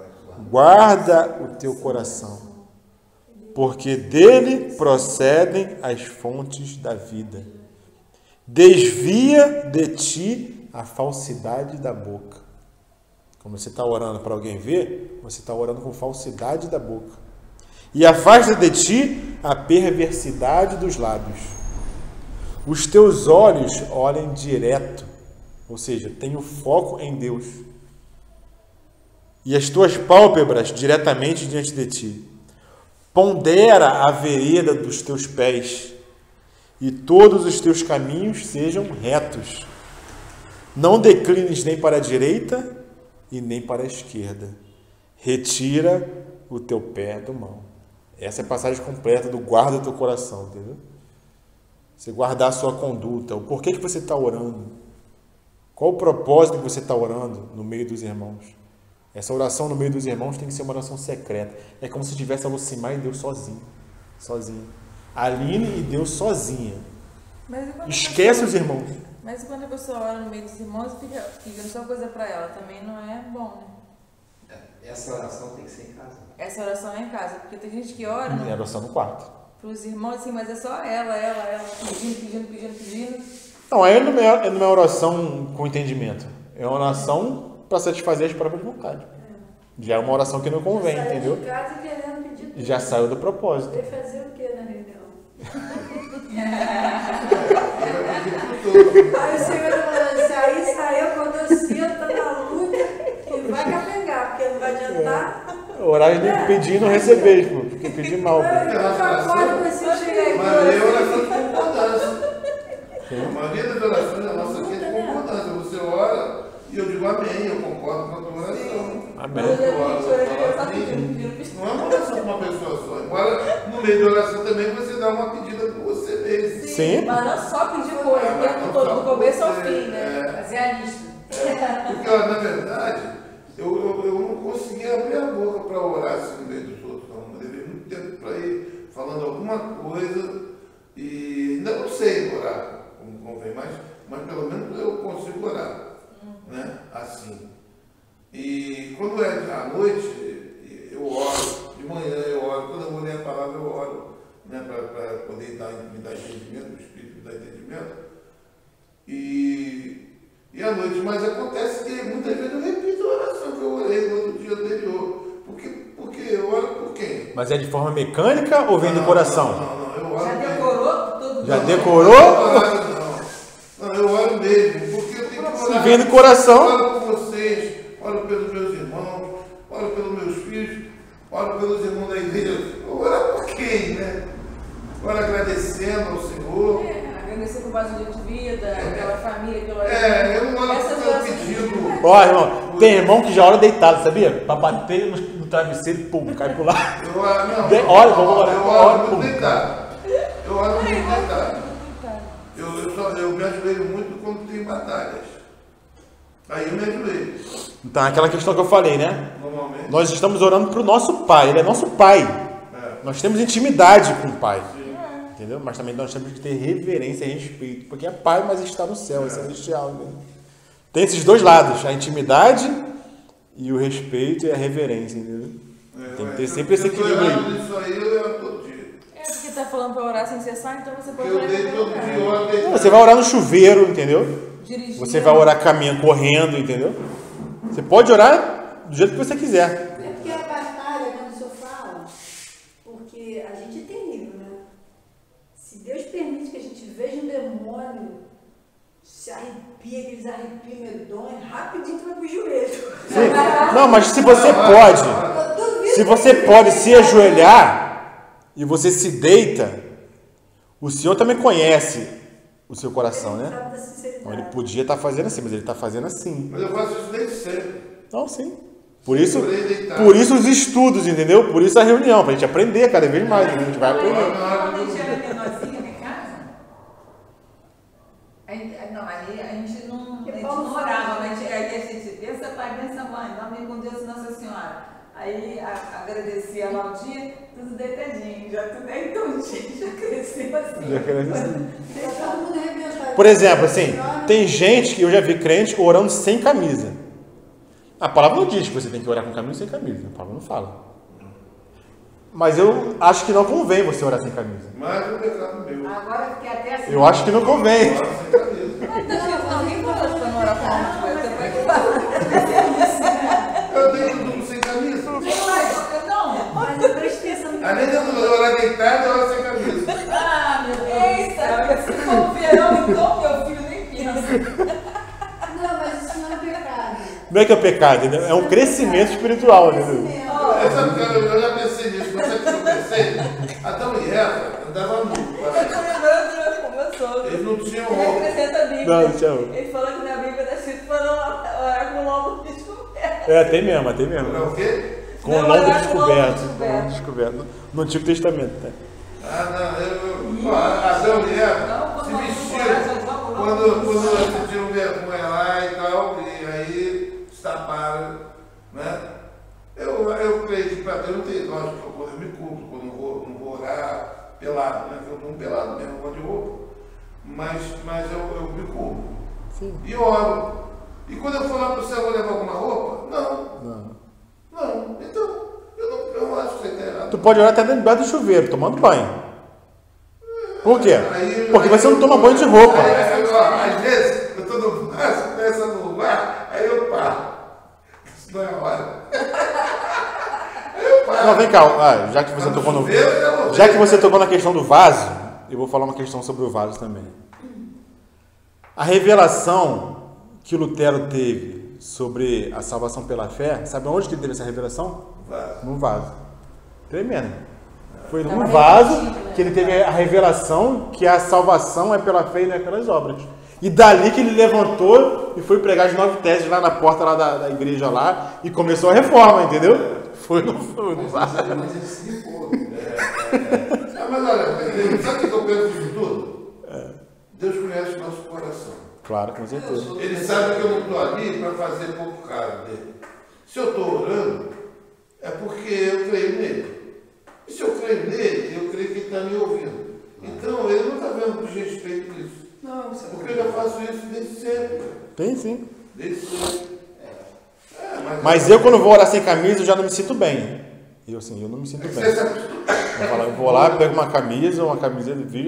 Speaker 2: guarda o teu coração, porque dele procedem as fontes da vida. Desvia de ti a falsidade da boca. Quando você está orando para alguém ver, você está orando com falsidade da boca. E afasta de ti a perversidade dos lábios. Os teus olhos olhem direto, ou seja, tenha o foco em Deus. E as tuas pálpebras diretamente diante de ti. Pondera a vereda dos teus pés, e todos os teus caminhos sejam retos. Não declines nem para a direita e nem para a esquerda. Retira o teu pé do mal. Essa é a passagem completa do guarda do teu coração, entendeu? Você guardar a sua conduta, o porquê que você está orando. Qual o propósito que você está orando no meio dos irmãos? Essa oração no meio dos irmãos tem que ser uma oração secreta. É como se tivesse a Lucimar e Deus sozinho. A Aline e Deus sozinha. Esquece os irmãos.
Speaker 4: Mas quando a pessoa ora no meio dos irmãos, fica só coisa para ela. Também não é bom, né?
Speaker 1: Essa oração tem que ser em casa.
Speaker 4: Essa oração é em casa, porque tem gente que ora
Speaker 2: É oração no quarto.
Speaker 4: pros irmãos assim, mas é só ela, pedindo.
Speaker 2: Não, aí não é uma oração com entendimento. É uma oração para satisfazer as próprias vontades. Já é uma oração que não convém,
Speaker 3: Saiu
Speaker 2: entendeu?
Speaker 3: de casa querendo pedir tudo.
Speaker 2: Já saiu do propósito.
Speaker 3: Vai fazer o que na reunião? Aí o Senhor falou assim, aí saiu quando eu sinto, tá na luta, e vai capengar, porque não vai adiantar.
Speaker 2: Orar e pedir e não receber, pô. Porque pedir mal. Pô.
Speaker 5: Mas é oração de concordância. A maioria das orações da nossa aqui é de concordância. Você ora e eu digo amém, eu concordo com a tua oração.
Speaker 2: Amém.
Speaker 5: Não é uma oração com uma pessoa só. Embora no meio da oração também você dá uma pedida por você mesmo.
Speaker 2: Sim.
Speaker 4: Mas não só pedir coisa, o tempo todo, do começo ao fim, né? Fazer a lista.
Speaker 5: Porque, ó, na verdade, eu não conseguia abrir a boca para orar assim no meio dos outros. Não. Eu levei muito tempo para ir falando alguma coisa e ainda não sei orar como convém, mas pelo menos eu consigo orar, né? Assim. E quando é à noite, eu oro, de manhã eu oro, quando eu vou ler a palavra eu oro, né? Para poder me dar entendimento, o Espírito me dar entendimento. E à noite, mas acontece que muitas vezes eu repito a oração que eu orei no outro dia anterior. Porque eu oro por quem?
Speaker 2: Mas é de forma mecânica ou vem do coração?
Speaker 5: Não, eu oro
Speaker 6: Já
Speaker 5: mesmo.
Speaker 6: decorou todo
Speaker 2: Já
Speaker 6: dia?
Speaker 2: decorou?
Speaker 5: Não, eu oro mesmo, porque eu tenho que
Speaker 2: Se
Speaker 5: orar.
Speaker 2: vem do coração.
Speaker 5: Eu oro por vocês, oro pelos meus irmãos, oro pelos meus filhos, oro pelos irmãos da igreja. Eu oro por quem, né? Oro agradecendo ao Senhor.
Speaker 4: Agradecer por mais um dia de vida, pela família, pela
Speaker 5: Eu não oro
Speaker 4: essas
Speaker 5: pelo
Speaker 4: orações.
Speaker 5: pedido.
Speaker 2: Ó, irmão, tem irmão que já ora deitado, sabia? Pra bater no travesseiro e pum, cai pro lado.
Speaker 5: Eu oro, não,
Speaker 2: Olha, vamos orar.
Speaker 5: eu oro muito deitado. Eu oro muito deitado. Eu me ajoelho muito quando tem batalhas. Aí eu me ajoelho,
Speaker 2: Então, aquela questão que eu falei, né?
Speaker 5: normalmente.
Speaker 2: Nós estamos orando pro nosso pai, ele é nosso pai. Nós temos intimidade com o pai. Entendeu? Mas também nós temos que ter reverência e respeito, porque é pai, mas está no céu, é celestial. Entendeu? Tem esses dois lados, a intimidade e o respeito e a reverência, entendeu? Tem que ter sempre esse equilíbrio aí.
Speaker 5: Isso aí eu oro todo dia.
Speaker 4: É porque tá falando pra orar sem cessar, então você pode
Speaker 5: Eu
Speaker 4: orar em
Speaker 5: deito
Speaker 4: qualquer
Speaker 5: todo
Speaker 4: lugar.
Speaker 5: dia, eu oro deitado.
Speaker 2: Você vai orar no chuveiro, entendeu?
Speaker 4: Dirigindo.
Speaker 2: Você vai orar caminhando, correndo, entendeu? Você pode orar do jeito que você quiser.
Speaker 3: É porque a batalha, quando o senhor fala, porque a gente é terrível, né? Se Deus permite que a gente veja um demônio, se arrepia, aqueles arrepios medonhos, rapidinho tu vai pro joelho.
Speaker 2: Sim. Não, mas se você pode, se você pode se ajoelhar e você se deita, o Senhor também conhece o seu coração, né?
Speaker 3: Sabe da sinceridade.
Speaker 2: Então, ele podia estar fazendo assim, mas ele está fazendo assim.
Speaker 5: Mas eu faço isso desde sempre.
Speaker 2: Então, sim. Por isso os estudos, entendeu? Por isso a reunião, pra gente aprender cada vez mais, né? A gente vai aprender.
Speaker 6: Quando a gente era menorzinha em casa, ali a gente não orava, mas aí a gente, bença pai, bença mãe, dorme com Deus e Nossa Senhora. Aí agradecia lá o dia, tudo deitadinho, já tudo deitadinho, já cresceu assim.
Speaker 2: Já cresceu assim.
Speaker 3: Deixa todo mundo arrebentar.
Speaker 2: Por exemplo, assim, tem gente que eu já vi crente orando sem camisa. A palavra não diz que você tem que orar com camisa ou sem camisa. A palavra não fala. Mas eu acho que não convém você orar sem camisa.
Speaker 5: Mais um pecado meu.
Speaker 6: Agora eu fiquei até assim.
Speaker 2: Eu acho que não convém.
Speaker 5: Eu oro sem camisa.
Speaker 4: Alguém falou pra não orar com a gente, mas depois que fala.
Speaker 5: Eu tenho tudo sem camisa.
Speaker 6: Não,
Speaker 3: Mas eu presto atenção no
Speaker 5: Além de eu orar deitado, eu oro sem camisa.
Speaker 6: ah, meu Deus. Se for o verão, então, meu filho nem pensa.
Speaker 3: Não, mas isso não é pecado.
Speaker 2: Não é que é pecado, entendeu? É um crescimento espiritual, entendeu?
Speaker 5: Sabe que eu já pensei nisso, mas sabe o que eu pensei? Adão e Eva andavam nu.
Speaker 4: Eu tô lembrando do meu sogro.
Speaker 5: Eles não tinham
Speaker 4: Ele
Speaker 5: roupa.
Speaker 4: acrescenta a Bíblia.
Speaker 2: Não, tchau.
Speaker 4: Ele falou que na Bíblia está escrito para não orar com lobo descoberto.
Speaker 2: Tem mesmo, tem mesmo.
Speaker 5: É o quê?
Speaker 2: Com
Speaker 4: Não,
Speaker 2: o nome
Speaker 4: orar com
Speaker 2: descoberto.
Speaker 4: nome
Speaker 2: Com o nome descoberto. No Antigo Testamento, né?
Speaker 5: Adão e Eva se vestiram quando sentiram vergonha lá e tal, e aí se taparam, né? Eu creio que para Deus não tem, lógico, eu me culpo quando não vou orar pelado, né? Eu estou pelado mesmo, não gosto de roupa, mas eu me culpo.
Speaker 2: Sim.
Speaker 5: E oro. E quando eu for lá para o céu, eu vou levar alguma roupa? Não. Então, eu não acho que você está errado.
Speaker 2: Tu pode orar até debaixo do chuveiro, tomando banho. Por quê? Porque você não toma banho de roupa.
Speaker 5: Às vezes, eu estou no vaso, começa no bar, aí eu paro. Isso não é a hora. Aí eu paro.
Speaker 2: Não, vem cá, já que você tocou no... Já que você tocou na questão do vaso, eu vou falar uma questão sobre o vaso também. A revelação que Lutero teve sobre a salvação pela fé, sabe onde que ele teve essa revelação? No vaso. Tremendo. Foi no vaso que ele teve a revelação que a salvação é pela fé e não é pelas obras. E dali que ele levantou e foi pregar as 9 teses lá na porta lá da igreja lá e começou a reforma, entendeu? Foi no vaso.
Speaker 1: Mas ele se limpou.
Speaker 5: Mas olha, sabe o que eu penso de tudo? Deus conhece o nosso coração.
Speaker 2: Claro, com certeza.
Speaker 5: Ele sabe que eu não estou ali para fazer pouco caso dele. Se eu estou orando, é porque eu creio nele. E se eu creio nele, eu creio que ele está me ouvindo. Então, ele não está vendo desrespeito nisso.
Speaker 1: Não,
Speaker 5: porque eu já faço isso desde sempre.
Speaker 2: Tem sim.
Speaker 5: Desde sempre.
Speaker 2: Mas eu, quando vou orar sem camisa, eu já não me sinto bem. Eu não me sinto bem. Eu vou lá, pego uma camisa,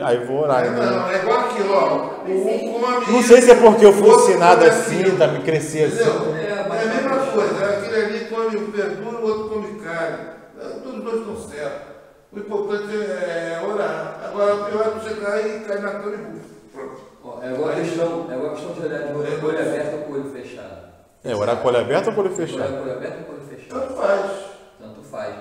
Speaker 2: aí eu vou orar.
Speaker 5: Não, é igual aqui, ó.
Speaker 2: Não sei se é porque eu fui ensinado assim, tá, me crescer assim.
Speaker 5: É a mesma coisa. Aquele ali come verdura, o outro come carne. Todos os dois estão certos. O importante é orar. Agora, eu acho que chegar e cair na cama e pronto.
Speaker 1: É igual a questão de olhar de olho aberto ou com o olho fechado.
Speaker 2: Orar com o olho aberto ou com o olho fechado?
Speaker 1: Orar com o olho aberto ou com o olho fechado?
Speaker 5: Tanto faz.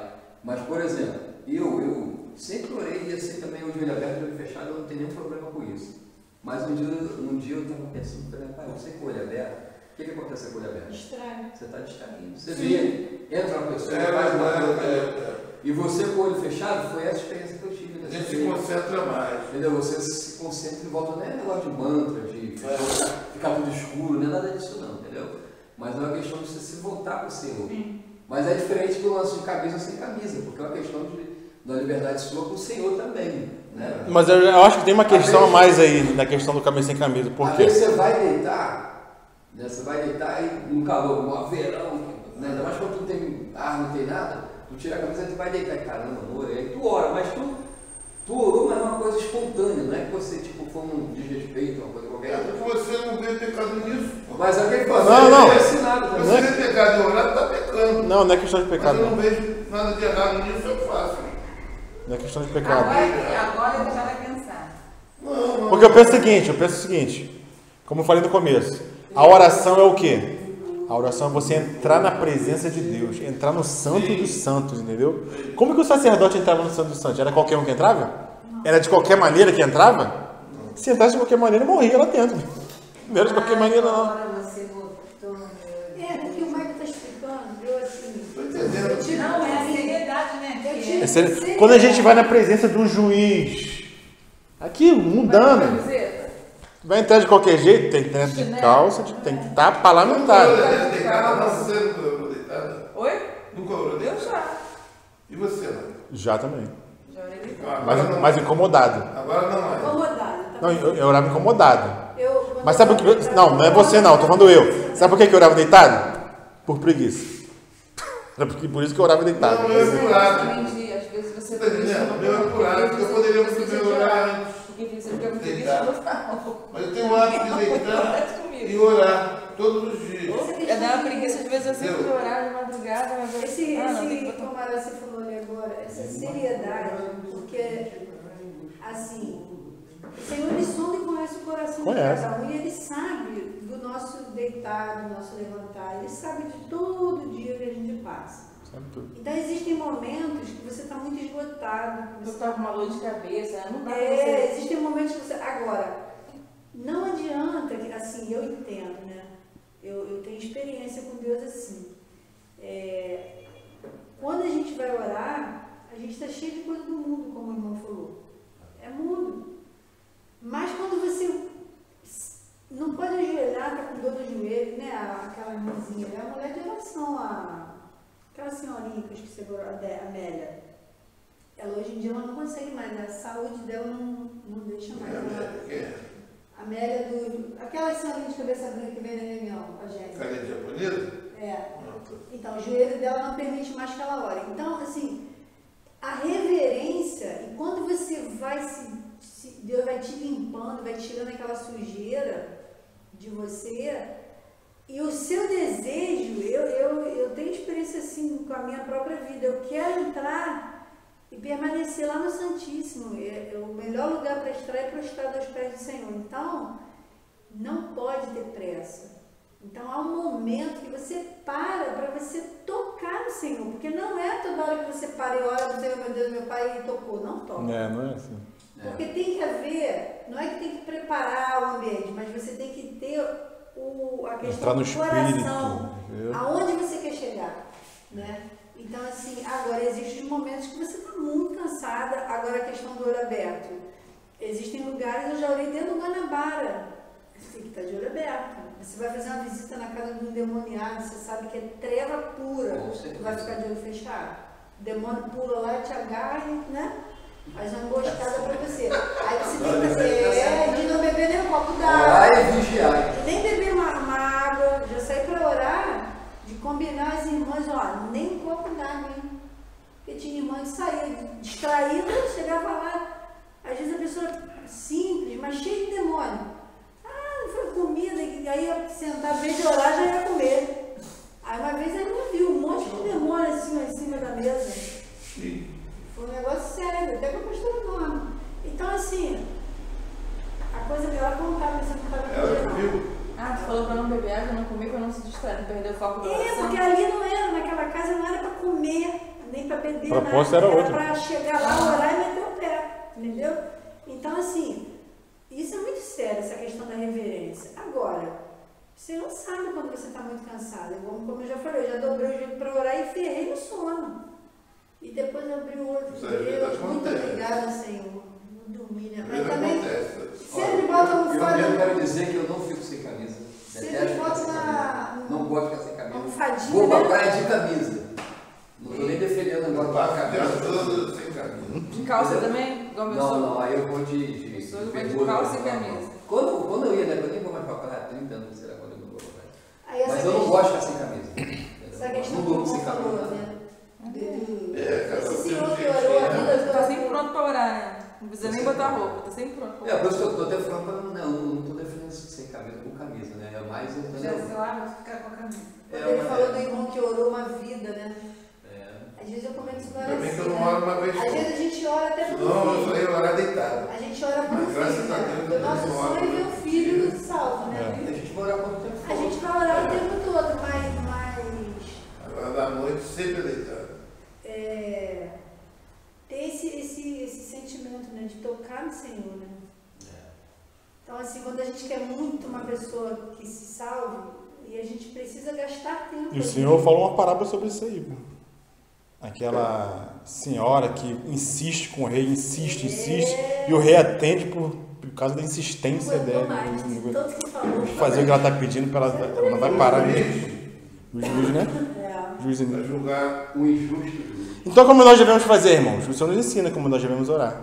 Speaker 1: Mas, por exemplo, eu sempre orei e assim também de olho aberto e olho fechado, eu não tenho nenhum problema com isso. Mas um dia eu estava pensando, pai, você com o olho aberto, o que acontece com o olho aberto?
Speaker 3: Distrai.
Speaker 1: Você está distraindo. Você vê, entra uma pessoa, faz uma coisa. E você com o olho fechado, foi essa experiência que eu tive.
Speaker 5: A gente se concentra mais.
Speaker 1: Entendeu? Você se concentra em volta, não é negócio de mantra, de ficar tudo escuro, não é nada disso não, entendeu? Mas é uma questão de você se voltar para o Senhor. Mas é diferente do lance de camisa ou sem camisa, porque é uma questão da liberdade sua com o Senhor também. Né?
Speaker 2: Mas eu acho que tem uma questão a mais aí na questão do camisa sem camisa. Por quê?
Speaker 1: Às vezes você vai deitar, né? Você vai deitar e no calor, no verão, né? Ainda mais quando tu não tem ar, não tem nada, tu tira a camisa e tu vai deitar, e caramba, não orei. Aí tu ora, mas tu orou, mas é uma coisa espontânea, não é que você foi um desrespeito, uma coisa qualquer.
Speaker 5: É porque você não vê pecado nisso.
Speaker 1: Mas alguém faz
Speaker 2: não.
Speaker 1: É ensinado,
Speaker 5: você vê pecado em orar, está pecando.
Speaker 2: Não é questão de pecado.
Speaker 5: Mas eu não vejo nada de errado nisso, eu faço.
Speaker 2: Não é questão de pecado.
Speaker 6: Agora ele já vai pensar.
Speaker 5: Não.
Speaker 2: Porque eu penso o seguinte, como eu falei no começo, a oração é o quê? A oração é você entrar na presença de Deus, entrar no santo dos santos, entendeu? Como que o sacerdote entrava no santo dos santos? Era qualquer um que entrava? Era de qualquer maneira que entrava? Se entrasse de qualquer maneira, morria lá dentro. Não era de qualquer maneira, não.
Speaker 6: Agora você botou.
Speaker 3: Porque o Maicon está explicando, eu assim.
Speaker 5: Estou entendendo.
Speaker 6: Não, é a seriedade, né?
Speaker 2: É sério. Quando a gente vai na presença de um juiz, aqui, mundano, vai entrar de qualquer jeito, tem que ter de calça, tem que estar parlamentar.
Speaker 6: Oi?
Speaker 5: Nunca orou
Speaker 6: Eu
Speaker 5: deitada?
Speaker 6: já.
Speaker 5: E você, Ana?
Speaker 2: Já também.
Speaker 6: Já orei deitado.
Speaker 2: Mas incomodado.
Speaker 5: Agora não é.
Speaker 3: Incomodado. Tá?
Speaker 2: Não, eu orava incomodado. Mas sabe por que? Não é você não, tô falando eu. Sabe por que eu orava deitado? Por preguiça. Era por isso que eu orava deitado.
Speaker 5: Não, eu é curado.
Speaker 6: Às vezes você
Speaker 5: Tá entendendo? Meu é curado, porque eu poderia muito bem orar antes.
Speaker 6: Porque você fica muito
Speaker 5: Deitar.
Speaker 6: preguiçoso.
Speaker 5: Mas eu tenho o hábito de deitar e orar todos os dias.
Speaker 6: Eu dava preguiça de vez eu sempre orar de madrugada, mas eu...
Speaker 3: Esse
Speaker 6: tem que
Speaker 3: como você falou ali agora, essa seriedade, porque, assim, o Senhor, ele sonda e conhece o coração de cada um, e ele sabe do nosso deitar, do nosso levantar, ele sabe de todo dia que a gente passa. Então, existem momentos que você está muito esgotado.
Speaker 6: Você está com uma dor de cabeça, não dá pra você...
Speaker 3: Existem momentos que você... Agora, não adianta, assim, eu entendo, né? Eu tenho experiência com Deus assim. Quando a gente vai orar, a gente está cheio de coisa do mundo, como o irmão falou. É mundo. Mas quando você não pode ajoelhar, está com dor no joelho, né? Aquela irmãzinha, é a mulher de oração, aquela senhorinha que eu esqueci agora, a Amélia. Ela hoje em dia ela não consegue mais, a saúde dela não deixa mais. A Amélia aquela senhorinha de cabeça branca que vem na reunião com a gente.
Speaker 5: Cadê japonesa?
Speaker 3: Então, o joelho dela não permite mais que ela ore. Então, assim, a reverência, e quando você vai Deus vai te limpando, vai tirando aquela sujeira de você, e o seu desejo, eu tenho experiência assim com a minha própria vida, eu quero entrar e permanecer lá no Santíssimo. O melhor lugar para estar é prostrado aos pés do Senhor. Então, não pode ter pressa. Então, há um momento que você para você tocar no Senhor, porque não é toda hora que você para e ora do Senhor, meu Deus, meu Pai, e tocou. Não toca.
Speaker 2: Não é assim.
Speaker 3: Porque tem que haver, não é que tem que preparar o ambiente, mas você tem que ter a questão do coração, aonde você quer chegar, né? Então, assim, agora existem momentos que você está muito cansada. Agora a questão do olho aberto. Existem lugares, eu já orei dentro do Guanabara, você tem que estar de olho aberto. Você vai fazer uma visita na casa de um endemoniado, você sabe que é treva pura, você vai ficar de olho fechado. O demônio pula lá e te agarra, né? Faz uma emboscada pra você. Aí você tem que fazer, de não beber nem um copo d'água.
Speaker 1: Orar e vigiar.
Speaker 3: Nem beber uma água, já sair pra orar, de combinar as irmãs, ó, nem um copo d'água, hein? Porque tinha irmã que saía distraída, chegava lá, às vezes a pessoa simples, mas cheia de demônio. Ah, não foi comida, e aí ia sentar, em vez de orar, já ia comer. Aí uma vez a irmã viu um monte de demônio assim, ó, em cima da mesa. Foi um negócio sério, até que eu postei o nome. Então, assim, a coisa que ela contava, você não estava
Speaker 5: viu?
Speaker 4: Ah, tu falou pra não beber água, não comer, pra não se distrair, não perder o foco da oração.
Speaker 3: Porque ali não era, naquela casa não era para comer, nem para beber nada.
Speaker 2: A proposta era outra.
Speaker 3: Para chegar lá, orar e meter o pé, entendeu? Então, assim, isso é muito sério, essa questão da reverência. Agora, você não sabe quando você está muito cansado. Como eu já falei, eu já dobrei o joelho para orar e ferrei no sono. E depois abri o outro. Deus, muito obrigada, Senhor. Não dormi, né? Mas também, sempre bota um fadinho.
Speaker 1: Eu quero dizer que eu não fico sem camisa.
Speaker 3: Sempre bota
Speaker 1: não gosto de ficar sem camisa.
Speaker 3: Um fadinho.
Speaker 1: Vou pra praia de camisa. Não estou nem defendendo o negócio de camisa.
Speaker 5: Sem camisa.
Speaker 4: De calça também? Igual meu sogro.
Speaker 1: Não, aí eu vou de
Speaker 4: calça e camisa.
Speaker 1: Quando eu ia, né? Eu nem vou mais pra praia, 30 anos, será quando eu não vou pra praia.
Speaker 3: Aí,
Speaker 1: mas eu não gosto de ficar sem camisa.
Speaker 3: Essa questão
Speaker 1: não durmo sem camisa.
Speaker 3: né?
Speaker 5: Esse
Speaker 3: senhor que orou a vida toda.
Speaker 4: Tá sempre pronto pra orar, né? Não precisa nem botar roupa, tá sempre pronto pra orar.
Speaker 1: Por isso que eu estou até falando para não estou defendendo sem camisa, com camisa, né? É mais
Speaker 6: Já sei lá, vou ficar com a camisa.
Speaker 3: Ele falou do irmão que orou uma vida, né? Às vezes eu comento isso na oração.
Speaker 5: Também que eu não oro uma vez.
Speaker 3: Às vezes a gente ora até por
Speaker 5: Não, eu falei orar deitado.
Speaker 3: A gente ora por filho,
Speaker 5: graças a
Speaker 3: né?
Speaker 5: Deus,
Speaker 3: O nosso
Speaker 5: eu oro.
Speaker 3: sonho é ver o filho salvo, né?
Speaker 1: A gente vai orar quanto tempo?
Speaker 3: A gente vai orar o tempo todo, mas
Speaker 5: Agora da noite sempre deitado.
Speaker 3: ter esse sentimento, né? De tocar no Senhor, né? Então, assim, quando a gente quer muito uma pessoa que se salve, e a gente precisa gastar tempo.
Speaker 2: E o Senhor falou uma parábola sobre isso aí, pô. Aquela senhora que insiste com o rei, insiste, e o rei atende por causa da insistência dela. Fazer o que ela está pedindo, para ela não vai parar mesmo. O juiz, né? O juiz
Speaker 5: Vai julgar
Speaker 1: o injusto.
Speaker 2: Então, como nós devemos fazer, irmãos? O Senhor nos ensina como nós devemos orar.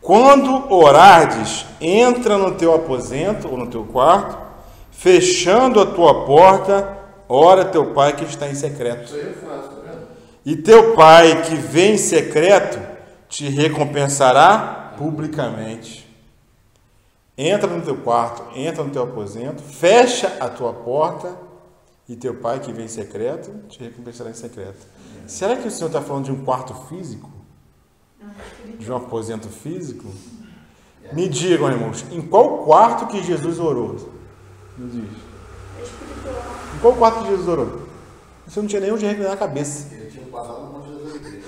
Speaker 2: Quando orardes, entra no teu aposento ou no teu quarto, fechando a tua porta, ora teu Pai que está em secreto.
Speaker 5: Isso aí eu faço, tá vendo?
Speaker 2: E teu Pai que vem em secreto te recompensará publicamente. Entra no teu quarto, entra no teu aposento, fecha a tua porta e teu Pai que vem em secreto te recompensará em secreto. Será que o Senhor está falando de um quarto físico? De um aposento físico? Me digam, irmãos, em qual quarto que Jesus orou? Me diz. Em qual quarto que Jesus orou? Você não tinha nem onde reclinar a cabeça.
Speaker 1: Ele tinha passado um monte das igrejas.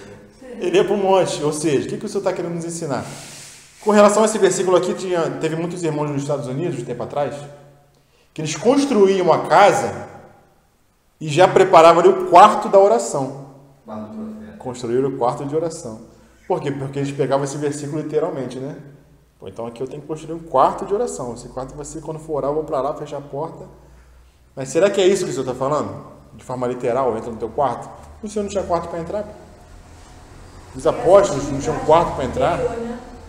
Speaker 2: Ele ia para o monte, ou seja, o que o Senhor está querendo nos ensinar? Com relação a esse versículo aqui, teve muitos irmãos nos Estados Unidos, um tempo atrás, que eles construíam a casa e já preparavam ali o quarto da oração. Construíram o quarto de oração. Por quê? Porque eles pegavam esse versículo literalmente, né? Pô, então aqui eu tenho que construir um quarto de oração. Esse quarto vai ser, quando for orar, eu vou para lá, fechar a porta. Mas será que é isso que o Senhor está falando? De forma literal, entra no teu quarto? O Senhor não tinha quarto para entrar? Os apóstolos não tinham quarto para entrar?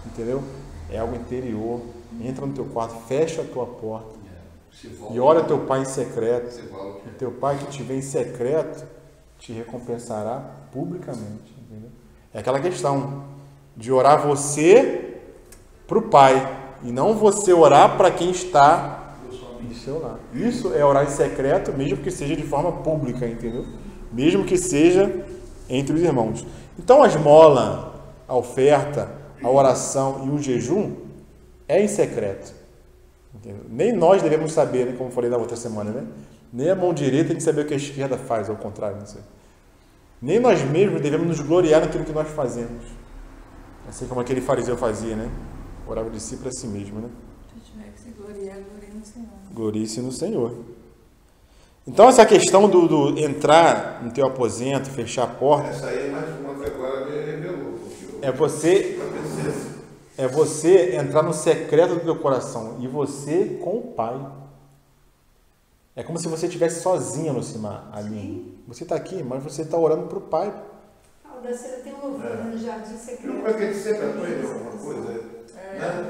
Speaker 2: Entendeu? É algo interior. Entra no teu quarto, fecha a tua porta. E ora teu pai em secreto.
Speaker 1: Você volta.
Speaker 2: E teu pai que te vê em secreto te recompensará publicamente. Entendeu? É aquela questão de orar você para o pai e não você orar para quem está do seu lado. Isso é orar em secreto, mesmo que seja de forma pública, entendeu? Mesmo que seja entre os irmãos. Então a esmola, a oferta, a oração e o jejum é em secreto. Entendeu? Nem nós devemos saber, né, como eu falei na outra semana, né? Nem a mão direita tem que saber o que a esquerda faz, ao contrário, não sei. Nem nós mesmos devemos nos gloriar naquilo que nós fazemos. Assim como aquele fariseu fazia, né? Orava de si para si mesmo, né?
Speaker 4: Se tiver que se gloriar, glorie no Senhor.
Speaker 2: Glorie-se no Senhor. Então essa questão do entrar no teu aposento, fechar a porta,
Speaker 5: Essa aí é mais uma que agora me revelou.
Speaker 2: é você entrar no secreto do teu coração e você com o Pai. É como se você estivesse sozinha, Lucimar, ali. Você está aqui, mas você está orando para o Pai.
Speaker 3: A Aldaceira tem um louvor no Jardim Secreto.
Speaker 5: Como é que ele sempre aprende alguma coisa? Né?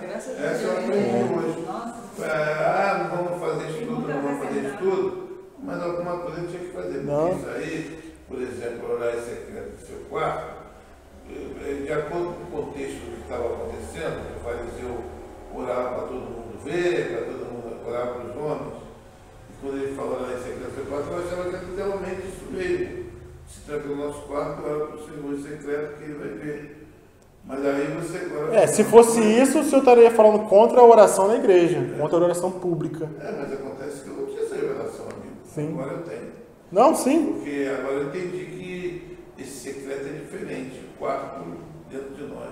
Speaker 4: Graças a
Speaker 5: Essa eu
Speaker 4: Deus.
Speaker 5: aprendi hoje.
Speaker 6: Nossa.
Speaker 5: Não vamos fazer isso tudo, não vamos fazer isso tudo. Mas alguma coisa eu tinha que fazer.
Speaker 2: Não.
Speaker 5: Porque isso aí, por exemplo, orar em secreto no seu quarto, de acordo com o contexto do que estava acontecendo, o fariseu orava para todo mundo ver, para todo mundo orar para os homens. E quando ele falou orar em secreto no seu quarto, eu achava que era literalmente isso mesmo. Se tranca no nosso quarto, ora para o Senhor em secreto, que ele vai ver. Mas aí você agora...
Speaker 2: Se fosse isso, o senhor estaria falando contra a oração na igreja, contra a oração pública.
Speaker 5: Mas acontece que eu não tinha essa revelação, amigo.
Speaker 2: Sim.
Speaker 5: Agora eu tenho.
Speaker 2: Não, sim.
Speaker 5: Porque agora eu entendi que esse secreto é diferente, o quarto dentro de nós.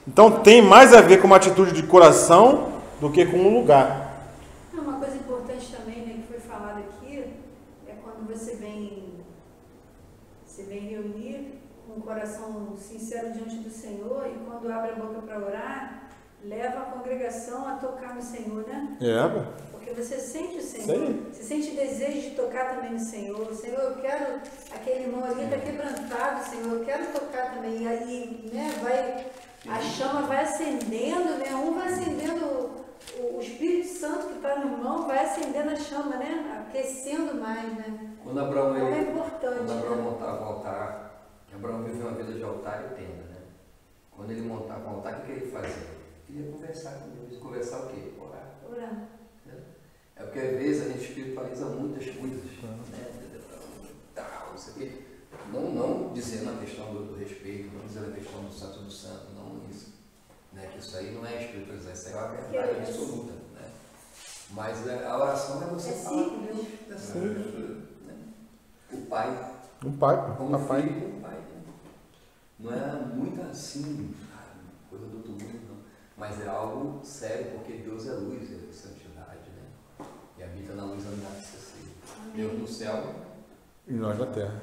Speaker 2: Então tem mais a ver com uma atitude de coração do que com um lugar.
Speaker 3: Uma coisa importante também, né, que foi falado aqui, é quando você vem reunir com um coração sincero diante do Senhor e quando abre a boca para orar, leva a congregação a tocar no Senhor, né? Porque você sente o Senhor, você sente desejo de tocar também no Senhor. Senhor, eu quero, aquele irmão ali está quebrantado, Senhor, eu quero tocar também. E aí, né, a chama vai acendendo, né? Um vai acendendo, o Espírito Santo que está no irmão vai acendendo a chama, né? Aquecendo mais, né?
Speaker 1: Quando Abraão,
Speaker 3: é importante,
Speaker 1: quando Abraão montava o altar, Abraão viveu uma vida de altar e tenda, né? Quando ele montava o altar, o que ele fazia? Ele ia conversar com Deus. Conversar o quê? Orar. É porque às vezes a gente espiritualiza muitas coisas, né? Não sei o quê. Não dizendo a questão do respeito, não dizendo a questão do santo do santo, não isso. Né? Que isso aí não é espiritualizar, isso aí é uma verdade absoluta. Né? Mas a oração é você falar com Deus. Né? O Pai.
Speaker 2: Um pai.
Speaker 1: Como filho com o Pai. Né? Não é muito assim, coisa do outro mundo, não. Mas é algo sério, porque Deus é luz, é santidade, né? E habita na luz andar de Deus no céu
Speaker 2: e nós na terra.